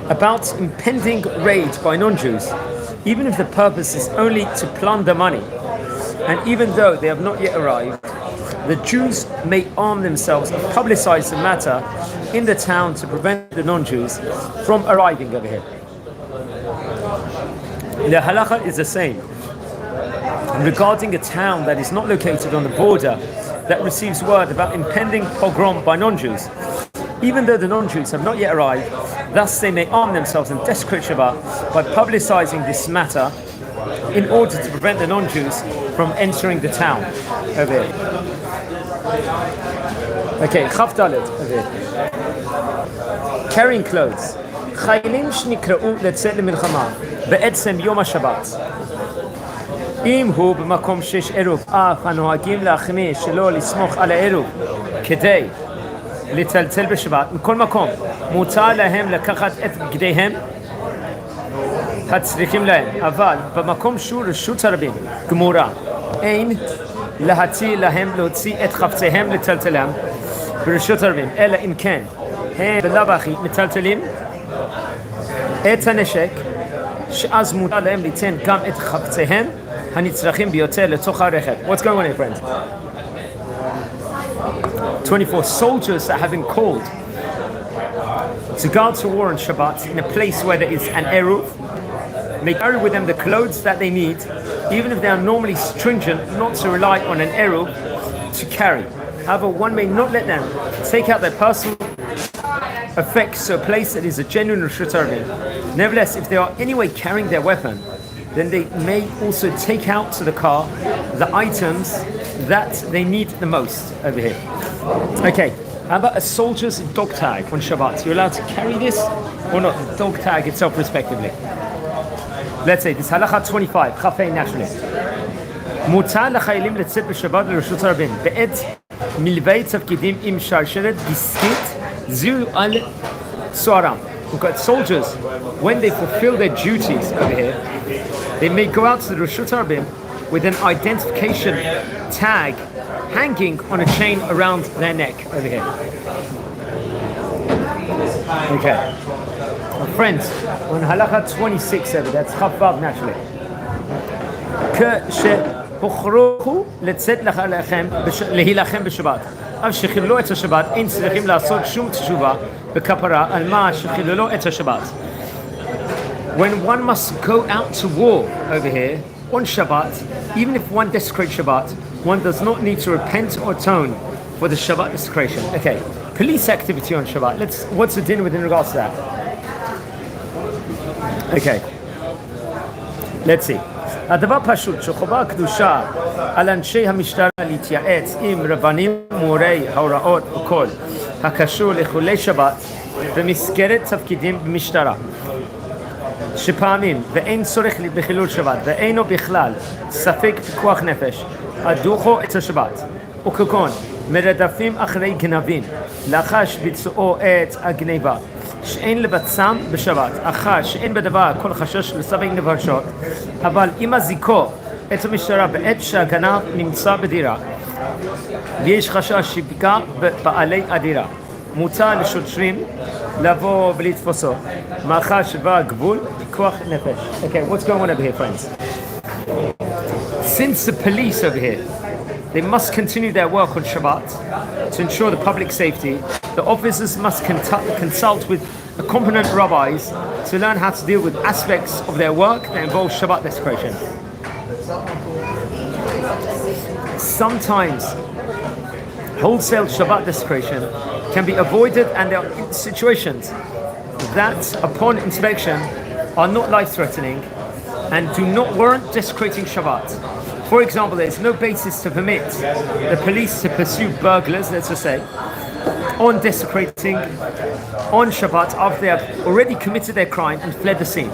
about impending raid by non-Jews, even if the purpose is only to plunder money, and even though they have not yet arrived, the Jews may arm themselves and publicize the matter in the town to prevent the non-Jews from arriving over here. The halacha is the same regarding a town that is not located on the border that receives word about impending pogrom by non-Jews. Even though the non-Jews have not yet arrived, thus they may arm themselves and desecrate Shabbat by publicizing this matter in order to prevent the non-Jews from entering the town. Over here. Okay, Chaf Dalet, over here. Carrying clothes. חיילים שנקראו לצאת למלחמה בעצם יום השבת. אם הוא במקום שיש עירוב, אף הנוהגים להחמיא שלא לסמוך על העירוב כדי לצלצל בשבת, מכל מקום מותר להם לקחת את בגדיהם הצריכים להם, אבל במקום שהוא רשות הרבים גמורה, אין להציע להם להוציא את חפציהם לצלצלם ברשות הרבים, אלא אם כן הם בלאו הכי מטלטלים את הנשק, שאז מותר להם ליתן גם את חפציהם הנצרכים ביותר לתוך הרכב. What's going on here, friends? 24 soldiers that have been called to guard to war on Shabbat in a place where there is an eruv may carry with them the clothes that they need, even if they are normally stringent not to rely on an eruv to carry. However, one may not let them take out their personal effects to a place that is a genuine Rishut Arvin. Nevertheless, if they are anyway carrying their weapon, then they may also take out to the car the items that they need the most over here. Okay, how about a soldier's dog tag on Shabbat? You're allowed to carry this or not? The dog tag itself, respectively. Let's say this halacha 25, chafei naturally. מותר לחיילים לצאת בשבת לרשות הרבים בעת מלווי תפקידים עם שרשרת דיסקית זו על סוהרם. We've got soldiers, when they fulfill their duties over here, they may go out to the Rishut Harbim with an identification tag hanging on a chain around their neck over here. Okay. Well, friends, on halacha 26 over, that's chavav naturally. כשבוחרו לצאת להילחם בשבת, אף שחיללו את השבת, אין צריכים לעשות שום תשובה בכפרה על מה שחיללו את השבת. When one must go out to war over here on Shabbat, even if one desecrates Shabbat, one does not need to repent or atone for the Shabbat desecration. Okay, police activity on Shabbat. What's the din within regards to that? Okay, let's see. הדבר פשוט שחובה קדושה על אנשי המשטרה להתייעץ עם רבנים מורי ההוראות וכל הקשור לחולי שבת במסגרת תפקידים במשטרה. שפעמים ואין צורך בחילול שבת ואינו בכלל ספק פיקוח נפש, הדוחו את השבת, וכגון מרדפים אחרי גנבים לאחר שביצעו את הגניבה, שאין לבצעם בשבת, אחר שאין בדבר כל חשש לספק נפשות, אבל אם הזיקו את המשטרה בעת שהגנב נמצא בדירה, ויש חשש שיפגע בבעלי הדירה, מותר לשוטרים לבוא ולתפוסו, מאחר שבא הגבול פיקוח נפש. Okay, what's going on over here, friends? Since the police over here, they must continue their work on Shabbat to ensure the public safety, the officers must consult with competent rabbis to learn how to deal with aspects of their work that involve Shabbat desecration. Sometimes wholesale Shabbat desecration can be avoided, and there are situations that, upon inspection, are not life-threatening and do not warrant desecrating Shabbat. For example, there is no basis to permit the police to pursue burglars, let's just say, on desecrating on Shabbat after they have already committed their crime and fled the scene.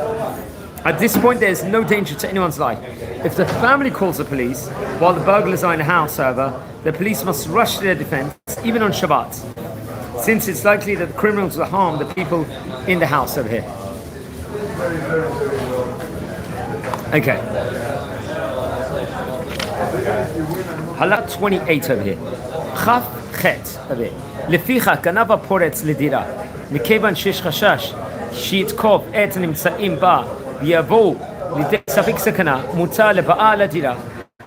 At this point, there is no danger to anyone's life. If the family calls the police while the burglars are in the house, however, the police must rush to their defense, even on Shabbat, since it's likely that the criminals will harm the people in the house over here. Okay. Halakha 28 over here. Chaf chet over here. לפיכך גנב הפורץ לדירה, מכיוון שיש חשש שיתקוף את הנמצאים בה ויבואו לידי ספק סכנה, מותר לבעל הדירה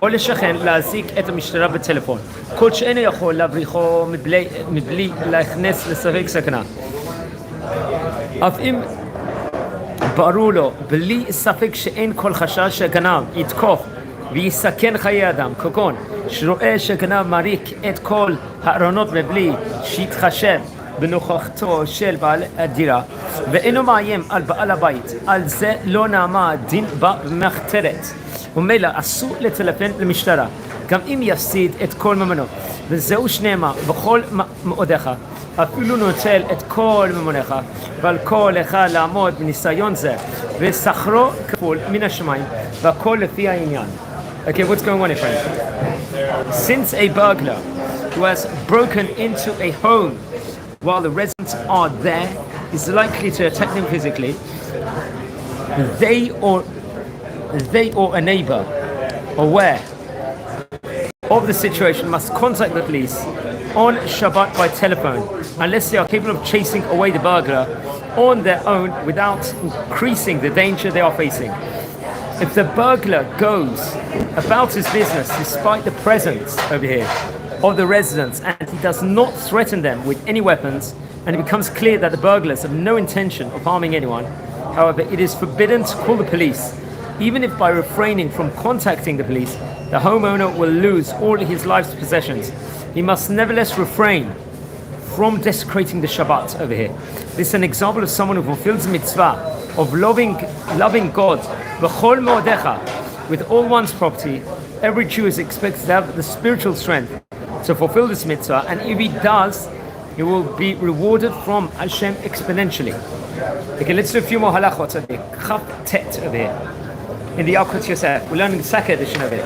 או לשכן להזעיק את המשטרה בטלפון, כל שאינו יכול להבריחו מבלי להכנס לספק סכנה. אף אם ברור לו, בלי ספק שאין כל חשש שגנב יתקוף ויסכן חיי אדם, כגון שרואה שגנב מריק את כל הארונות מבלי שיתחשב בנוכחתו של בעל הדירה ואינו מאיים על בעל הבית, על זה לא נעמה דין במחתרת, ומילא אסור לטלפן למשטרה גם אם יפסיד את כל ממונו, וזהו שנאמר בכל מאודיך, אפילו נוטל את כל ממונך, ועל כל אחד לעמוד בניסיון זה, ושכרו כפול מן השמיים, והכל לפי העניין. Okay, what's going on here, friend? Since a burglar who has broken into a home while the residents are there is likely to attack them physically, they or a neighbor aware of the situation must contact the police on Shabbat by telephone unless they are capable of chasing away the burglar on their own without increasing the danger they are facing. If the burglar goes about his business despite the presence over here of the residents and he does not threaten them with any weapons, and it becomes clear that the burglars have no intention of harming anyone, however, it is forbidden to call the police. Even if by refraining from contacting the police, the homeowner will lose all his life's possessions, he must nevertheless refrain from desecrating the Shabbat over here. This is an example of someone who fulfills the mitzvah of loving God b'chol mo'odecha, with all one's property. Every Jew is expected to have the spiritual strength to fulfill this mitzvah, and if he does, he will be rewarded from Hashem exponentially. Okay, let's do a few more halachot over here. Chaf tet over here. In the Yalkut Yosef, we're learning the second edition of it.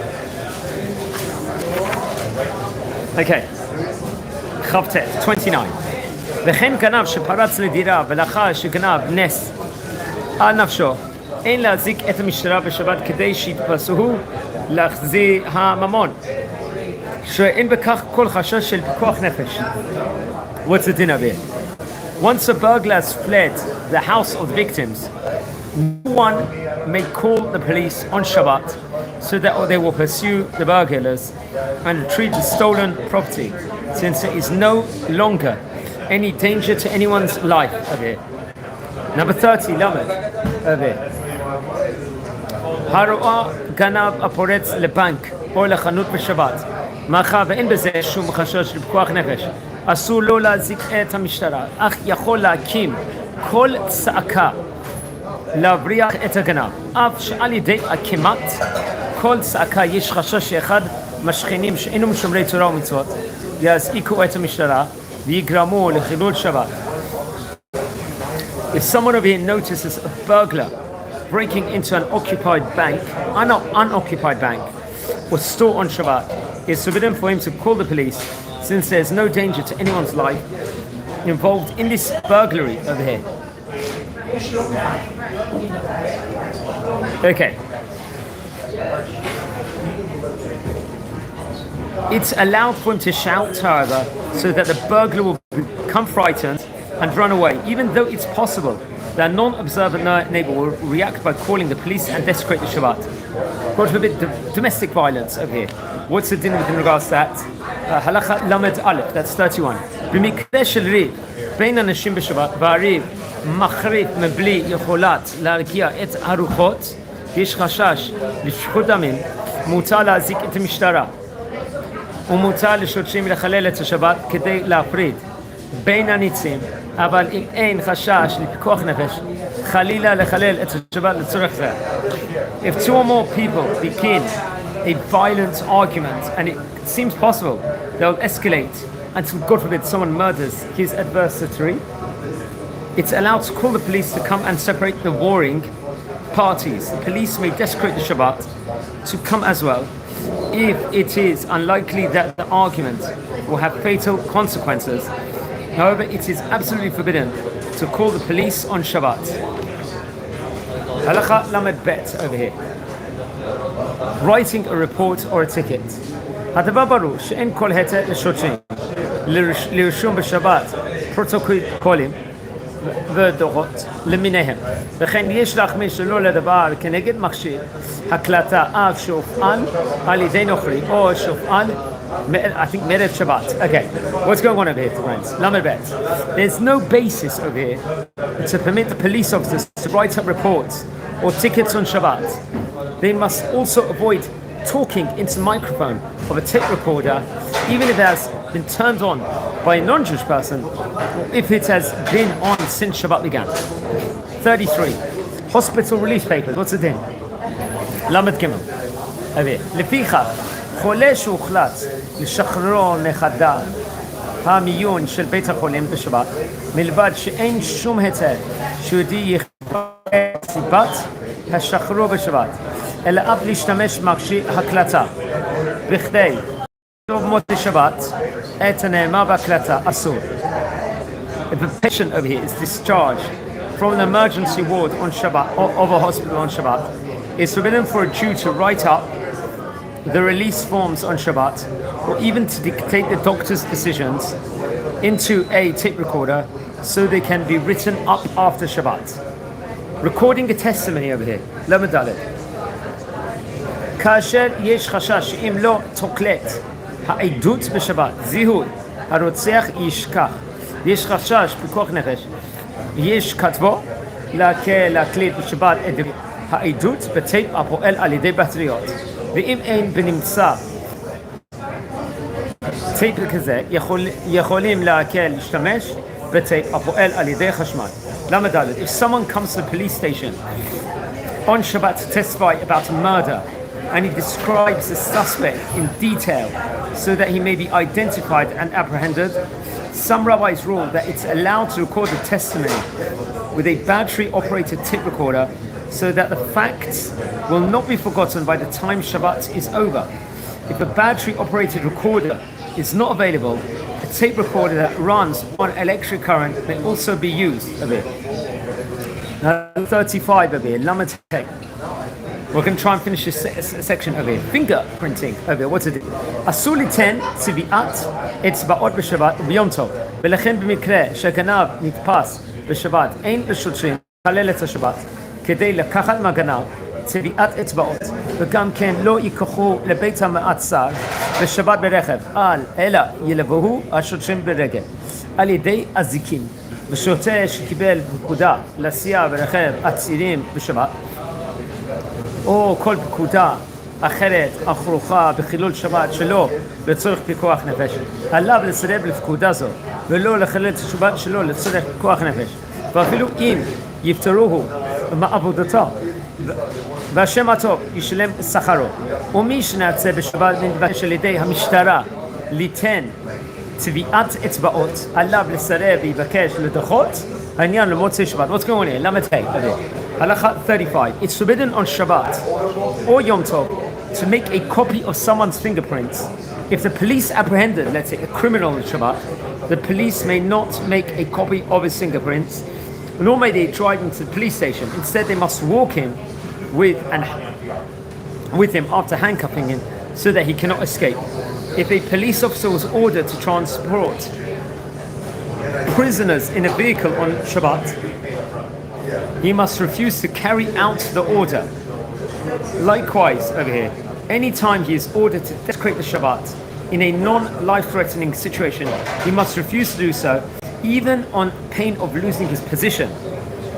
Okay, Chavtet 29. וכן גנב שפרץ לדירה ולאחר שגנב נס על נפשו, אין להזיק את המשטרה בשבת כדי שיתפסוהו להחזיר הממון, שאין בכך כל חשש של פיקוח נפש. What's the din of it? Once a burglar has fled the house of the victims, no one may call the police on Shabbat so that they will pursue the burglars and retrieve the stolen property, since there is no longer any danger to anyone's life of it. Number 30, Lamed of it. הרואה גנב הפורץ לבנק או לחנות בשבת, מאחר ואין בזה שום חשש לפיקוח נפש, אסור לו להזיק את המשטרה, אך יכול להקים כל צעקה להבריח את הגנב, אף שעל ידי כמעט כל צעקה יש חשש שאחד מהשכנים שאינם שומרי תורה ומצוות יזעיקו את המשטרה ויגרמו לחילול שבת. If someone over here notices a burglar breaking into an unoccupied bank or store on Shabbat, it's forbidden for him to call the police, since there's no danger to anyone's life involved in this burglary over here. Okay. It's allowed for him to shout, however, so that the burglar will become frightened and run away, even though it's possible that a non-observant neighbor will react by calling the police and desecrate the Shabbat. God forbid domestic violence over here. What's the din in regards to that? Halacha Lamed Aleph, that's 31. במקרה של ריב בין אנשים בשבת, והריב מחריף מבלי יכולת להרגיע את הרוחות, יש חשש לשפיכות דמים, מותר להזעיק את המשטרה, ומותר לשוטרים לחלל את השבת כדי להפריד בין הניצים, אבל אם אין חשש לפיקוח נפש, חלילה לחלל את השבת לצורך זה. If two or more people begin a violent argument, and it seems possible they'll escalate until, God forbid, someone murders his adversary, it's allowed to call the police to come and separate the warring parties. The police may desecrate the Shabbat to come as well, if it is unlikely that the argument will have fatal consequences. However, it is absolutely forbidden to call the police on Shabbat. Halacha Lamed Bet over here. Writing a report or a ticket. הדבר ברור שאין כל היתר לשוטרים לרשום בשבת פרוטוקולים ודוחות למיניהם, וכן יש להחמיש שלא לדבר כנגד מכשיר הקלטה אף שהופעל על ידי נוכרי או שהופעל I think Merev Shabbat. Okay, what's going on over here, friends? Lamed Bet. There's no basis over here to permit the police officers to write up reports or tickets on Shabbat. They must also avoid talking into the microphone of a tape recorder, even if it has been turned on by a non-Jewish person, or if it has been on since Shabbat began. 33. Hospital relief papers. What's it in? Lamed Gimel. over here. לפיכך, חולה שהוחלט לשחררו מחדר המיון של בית החולים בשבת, מלבד שאין שום היתר שיהודי יכפה סיבת השחרור בשבת, אלא אף להשתמש במכשיר הקלטה, בכדי לכתוב מוצאי שבת את הנאמר בהקלטה אסור. If a patient over here is discharged from an emergency ward on Shabbat or of a hospital on Shabbat, it's forbidden for a Jew to write up the release forms on Shabbat, or even to dictate the doctor's decisions into a tape recorder so they can be written up after Shabbat. Recording a testimony over here. למד ד' כאשר יש חשש שאם לא תוקלט העדות בשבת, זיהוי, הרוצח ישכח, יש חשש פיקוח נפש, יש כתבו להקליט בשבת את העדות בטייפ הפועל על ידי בטריות, ואם אין בנמצא טייפ כזה, יכולים להשתמש בטייפ הפועל על ידי חשמל. למד ד' If someone comes to the police station on Shabbat to testify about a murder and he describes the suspect in detail so that he may be identified and apprehended, some rabbis rule that it's allowed to record the testimony with a battery-operated tape recorder so that the facts will not be forgotten by the time Shabbat is over. If a battery-operated recorder is not available, a tape recorder that runs on electric current may also be used. A bit. Now, 35 over here, Lamed Hey. We're going to try and finish this section over here. Fingerprinting over here. What's it? אסור ליתן צביעת אצבעות בשבת וביום טוב, ולכן במקרה שהגנב נתפס בשבת אין לשוטרים לחלל את השבת כדי לקחת מהגנב צביעת אצבעות, וגם כן לא ייקחו לבית המעצר בשבת ברכב, אלא ילוו השוטרים ברגל על ידי אזיקים. ושוטר שקיבל פקודה לסיעה ברכב עצירים בשבת, או כל פקודה אחרת הכרוכה בחילול שבת שלא לצורך פיקוח נפש, עליו לסרב לפקודה זו ולא לחלל את השבת שלו לצורך פיקוח נפש, ואפילו אם יפטרוהו מעבודתו והשם הטוב ישלם שכרו. ומי שנעצר בשבת נתבקש על ידי המשטרה ליתן טביעת אצבעות, עליו לסרב ויבקש לדחות העניין למוצאי שבת. What's going on here? למד ה' Halakha 35. It's forbidden on Shabbat or Yom Tov to make a copy of someone's fingerprints. If the police apprehended, let's say, a criminal on Shabbat, the police may not make a copy of his fingerprints, nor may they drive him to the police station. Instead, they must walk him with him after handcuffing him so that he cannot escape. If a police officer was ordered to transport prisoners in a vehicle on Shabbat, he must refuse to carry out the order. Likewise, over here, anytime he is ordered to desecrate the Shabbat in a non-life-threatening situation, he must refuse to do so, even on pain of losing his position.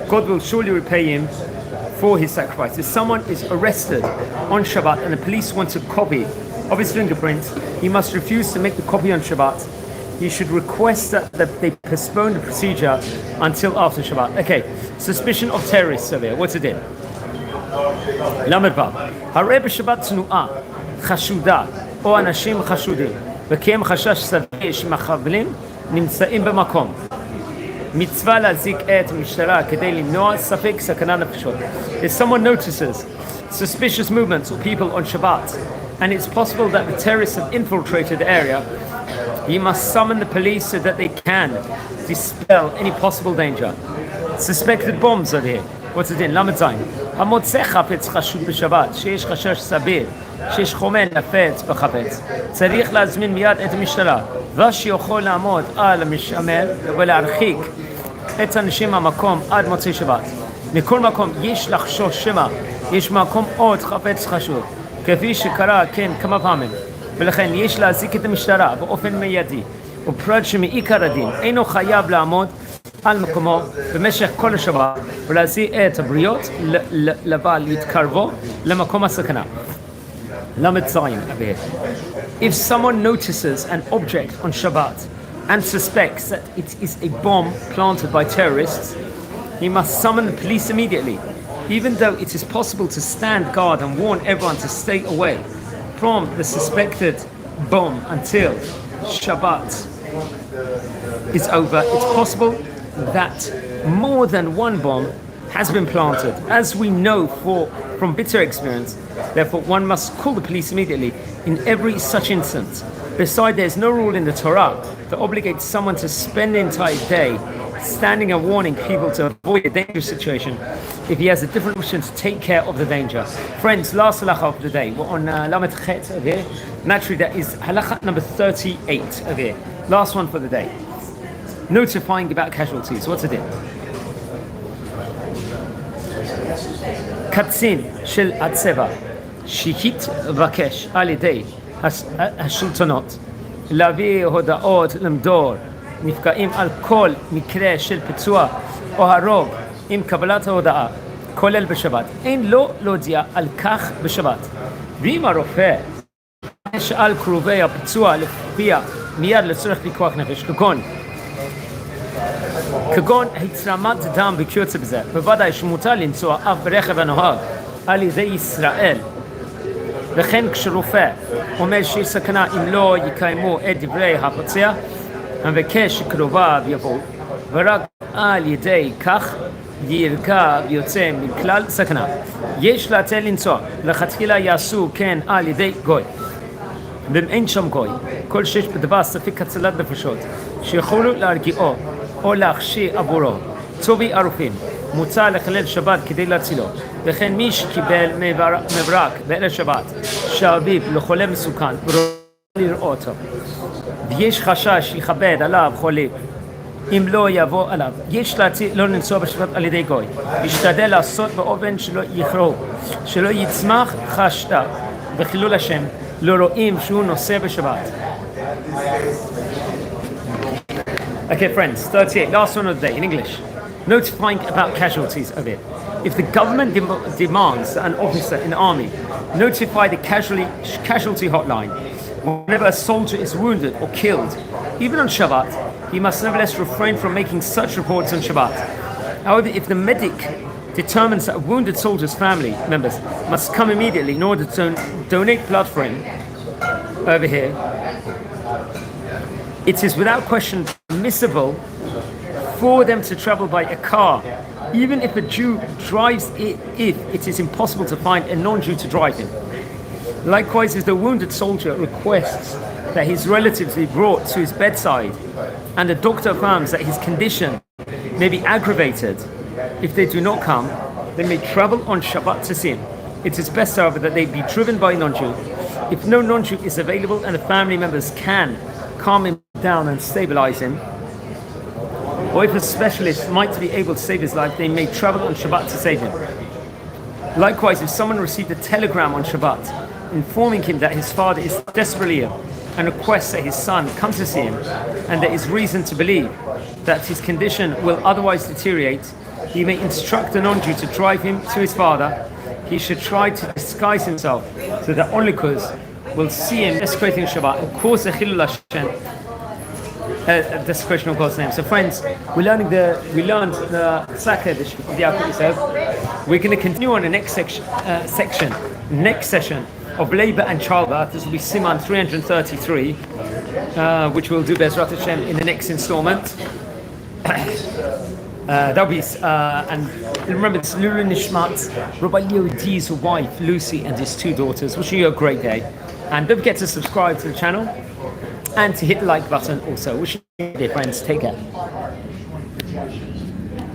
God will surely repay him for his sacrifice. If someone is arrested on Shabbat and the police want a copy of his fingerprints, he must refuse to make the copy on Shabbat. He should request that they postpone the procedure until after Shabbat. Okay, suspicion of terrorists over here. What's it in? למד ו' הרי בשבת תנועה חשודה או אנשים חשודים וקיים חשש סביר שמחבלים נמצאים במקום, מצווה להזעיק את המשטרה כדי למנוע ספק סכנה נפשות. If someone notices suspicious movements of people on Shabbat and it's possible that the terrorists have infiltrated the area, he must summon the police so that they can dispel any possible danger. Suspected bombs over here. What's it in? למד זין. המוצא חפץ חשוד בשבת, שיש חשש סביר, שיש חומר נפץ בחפץ, צריך להזמין מיד את המשטרה, ושיכול לעמוד על המשמר ולהרחיק את האנשים מהמקום עד מוצאי שבת. מכל מקום יש לחשוש שמא יש מקום עוד חפץ חשוד, כפי שקרה כן כמה פעמים. ולכן יש להזיק את המשטרה באופן מיידי, ופרט שמעיקר הדין אינו חייב לעמוד על מקומו במשך כל השבת ולהזהיר את הבריות לבל יתקרבו למקום הסכנה. If someone notices an object on Shabbat and suspects that it is a bomb planted by terrorists, he must summon the police immediately, even though it is possible to stand guard and warn everyone to stay away from the suspected bomb until Shabbat is over. It's possible that more than one bomb has been planted, as we know from bitter experience. Therefore, one must call the police immediately in every such instance. Besides, there is no rule in the Torah that obligates someone to spend the entire day standing and warning people to avoid a dangerous situation if he has a different mission to take care of the danger. Friends, last halacha of the day. We're on Lamed Chet over here. Naturally, that is halacha number 38 over here. Last one for the day. Notifying about casualties. What's it in? קצין של הצבא שהתבקש על ידי השלטונות להביא הודעות למדור נפגעים על כל מקרה של פצוע או הרוג עם קבלת ההודעה, כולל בשבת, אין לו להודיע על כך בשבת. ואם הרופא שאל קרובי הפצוע לפיה מיד לצורך פיקוח נפש, כגון התרמת דם וכיוצא בזה, בוודאי שמותר לנסוע אף ברכב הנוהג על ידי ישראל. וכן כשרופא אומר שיש סכנה אם לא יקיימו את דברי הפצוע, המבקש שקרוביו יבואו, ורק על ידי כך ירגע ויוצא מכלל סכנה. יש לתת לנסוע, לכתחילה יעשו כן על ידי גוי. ואם אין שם גוי, כל שיש בדבר ספק הצלת נפשות, שיכולו להרגיעו או להכשיר עבורו, צווי ערופים, מוצע לחלל שבת כדי להצילו. וכן מי שקיבל מברק בערב שבת, שאביו לחולה מסוכן, ורוצה לראות אותו, ויש חשש שיכבד עליו חולה, אם לא יבוא עליו, יש להציע לא לנסוע בשבת על ידי גוי, להשתדל לעשות באופן שלא יחרוג, שלא יצמח חשדה וחילול השם, לא רואים שהוא נוסע בשבת. Okay, friends, 38, last one of the day in English. Notifying about casualties of it. If the government demands that an officer in the army notify the casualty hotline whenever a soldier is wounded or killed, even on Shabbat, he must nevertheless refrain from making such reports on Shabbat. However, if the medic determines that a wounded soldier's family members must come immediately in order to donate blood for him, over here, it is without question permissible for them to travel by a car, even if a Jew drives it, if it is impossible to find a non-Jew to drive him. Likewise, if the wounded soldier requests that his relatives be brought to his bedside and the doctor affirms that his condition may be aggravated, if they do not come, they may travel on Shabbat to see him. It is best, however, that they be driven by a non-Jew. If no non-Jew is available and the family members can calm him down and stabilize him, or if a specialist might be able to save his life, they may travel on Shabbat to save him. Likewise, if someone received a telegram on Shabbat informing him that his father is desperately ill and requests that his son come to see him, and there is reason to believe that his condition will otherwise deteriorate, he may instruct the non-Jew to drive him to his father. He should try to disguise himself so that onlookers will see him desecrating Shabbat and cause the Chilul Hashem, desecration of God's name. So friends, we learned the Saka edition of the Yalkut Yosef. We're going to continue on the next session of labor and childbirth. This will be Siman 333, which we'll do Bezrat Hashem in the next installment. That'll be, and remember, it's Lulu Nishmat, Rabbi Yehudi's wife Lucy and his two daughters. Wishing you a great day, and don't forget to subscribe to the channel and to hit the like button also. Wishing you, dear friends, take care.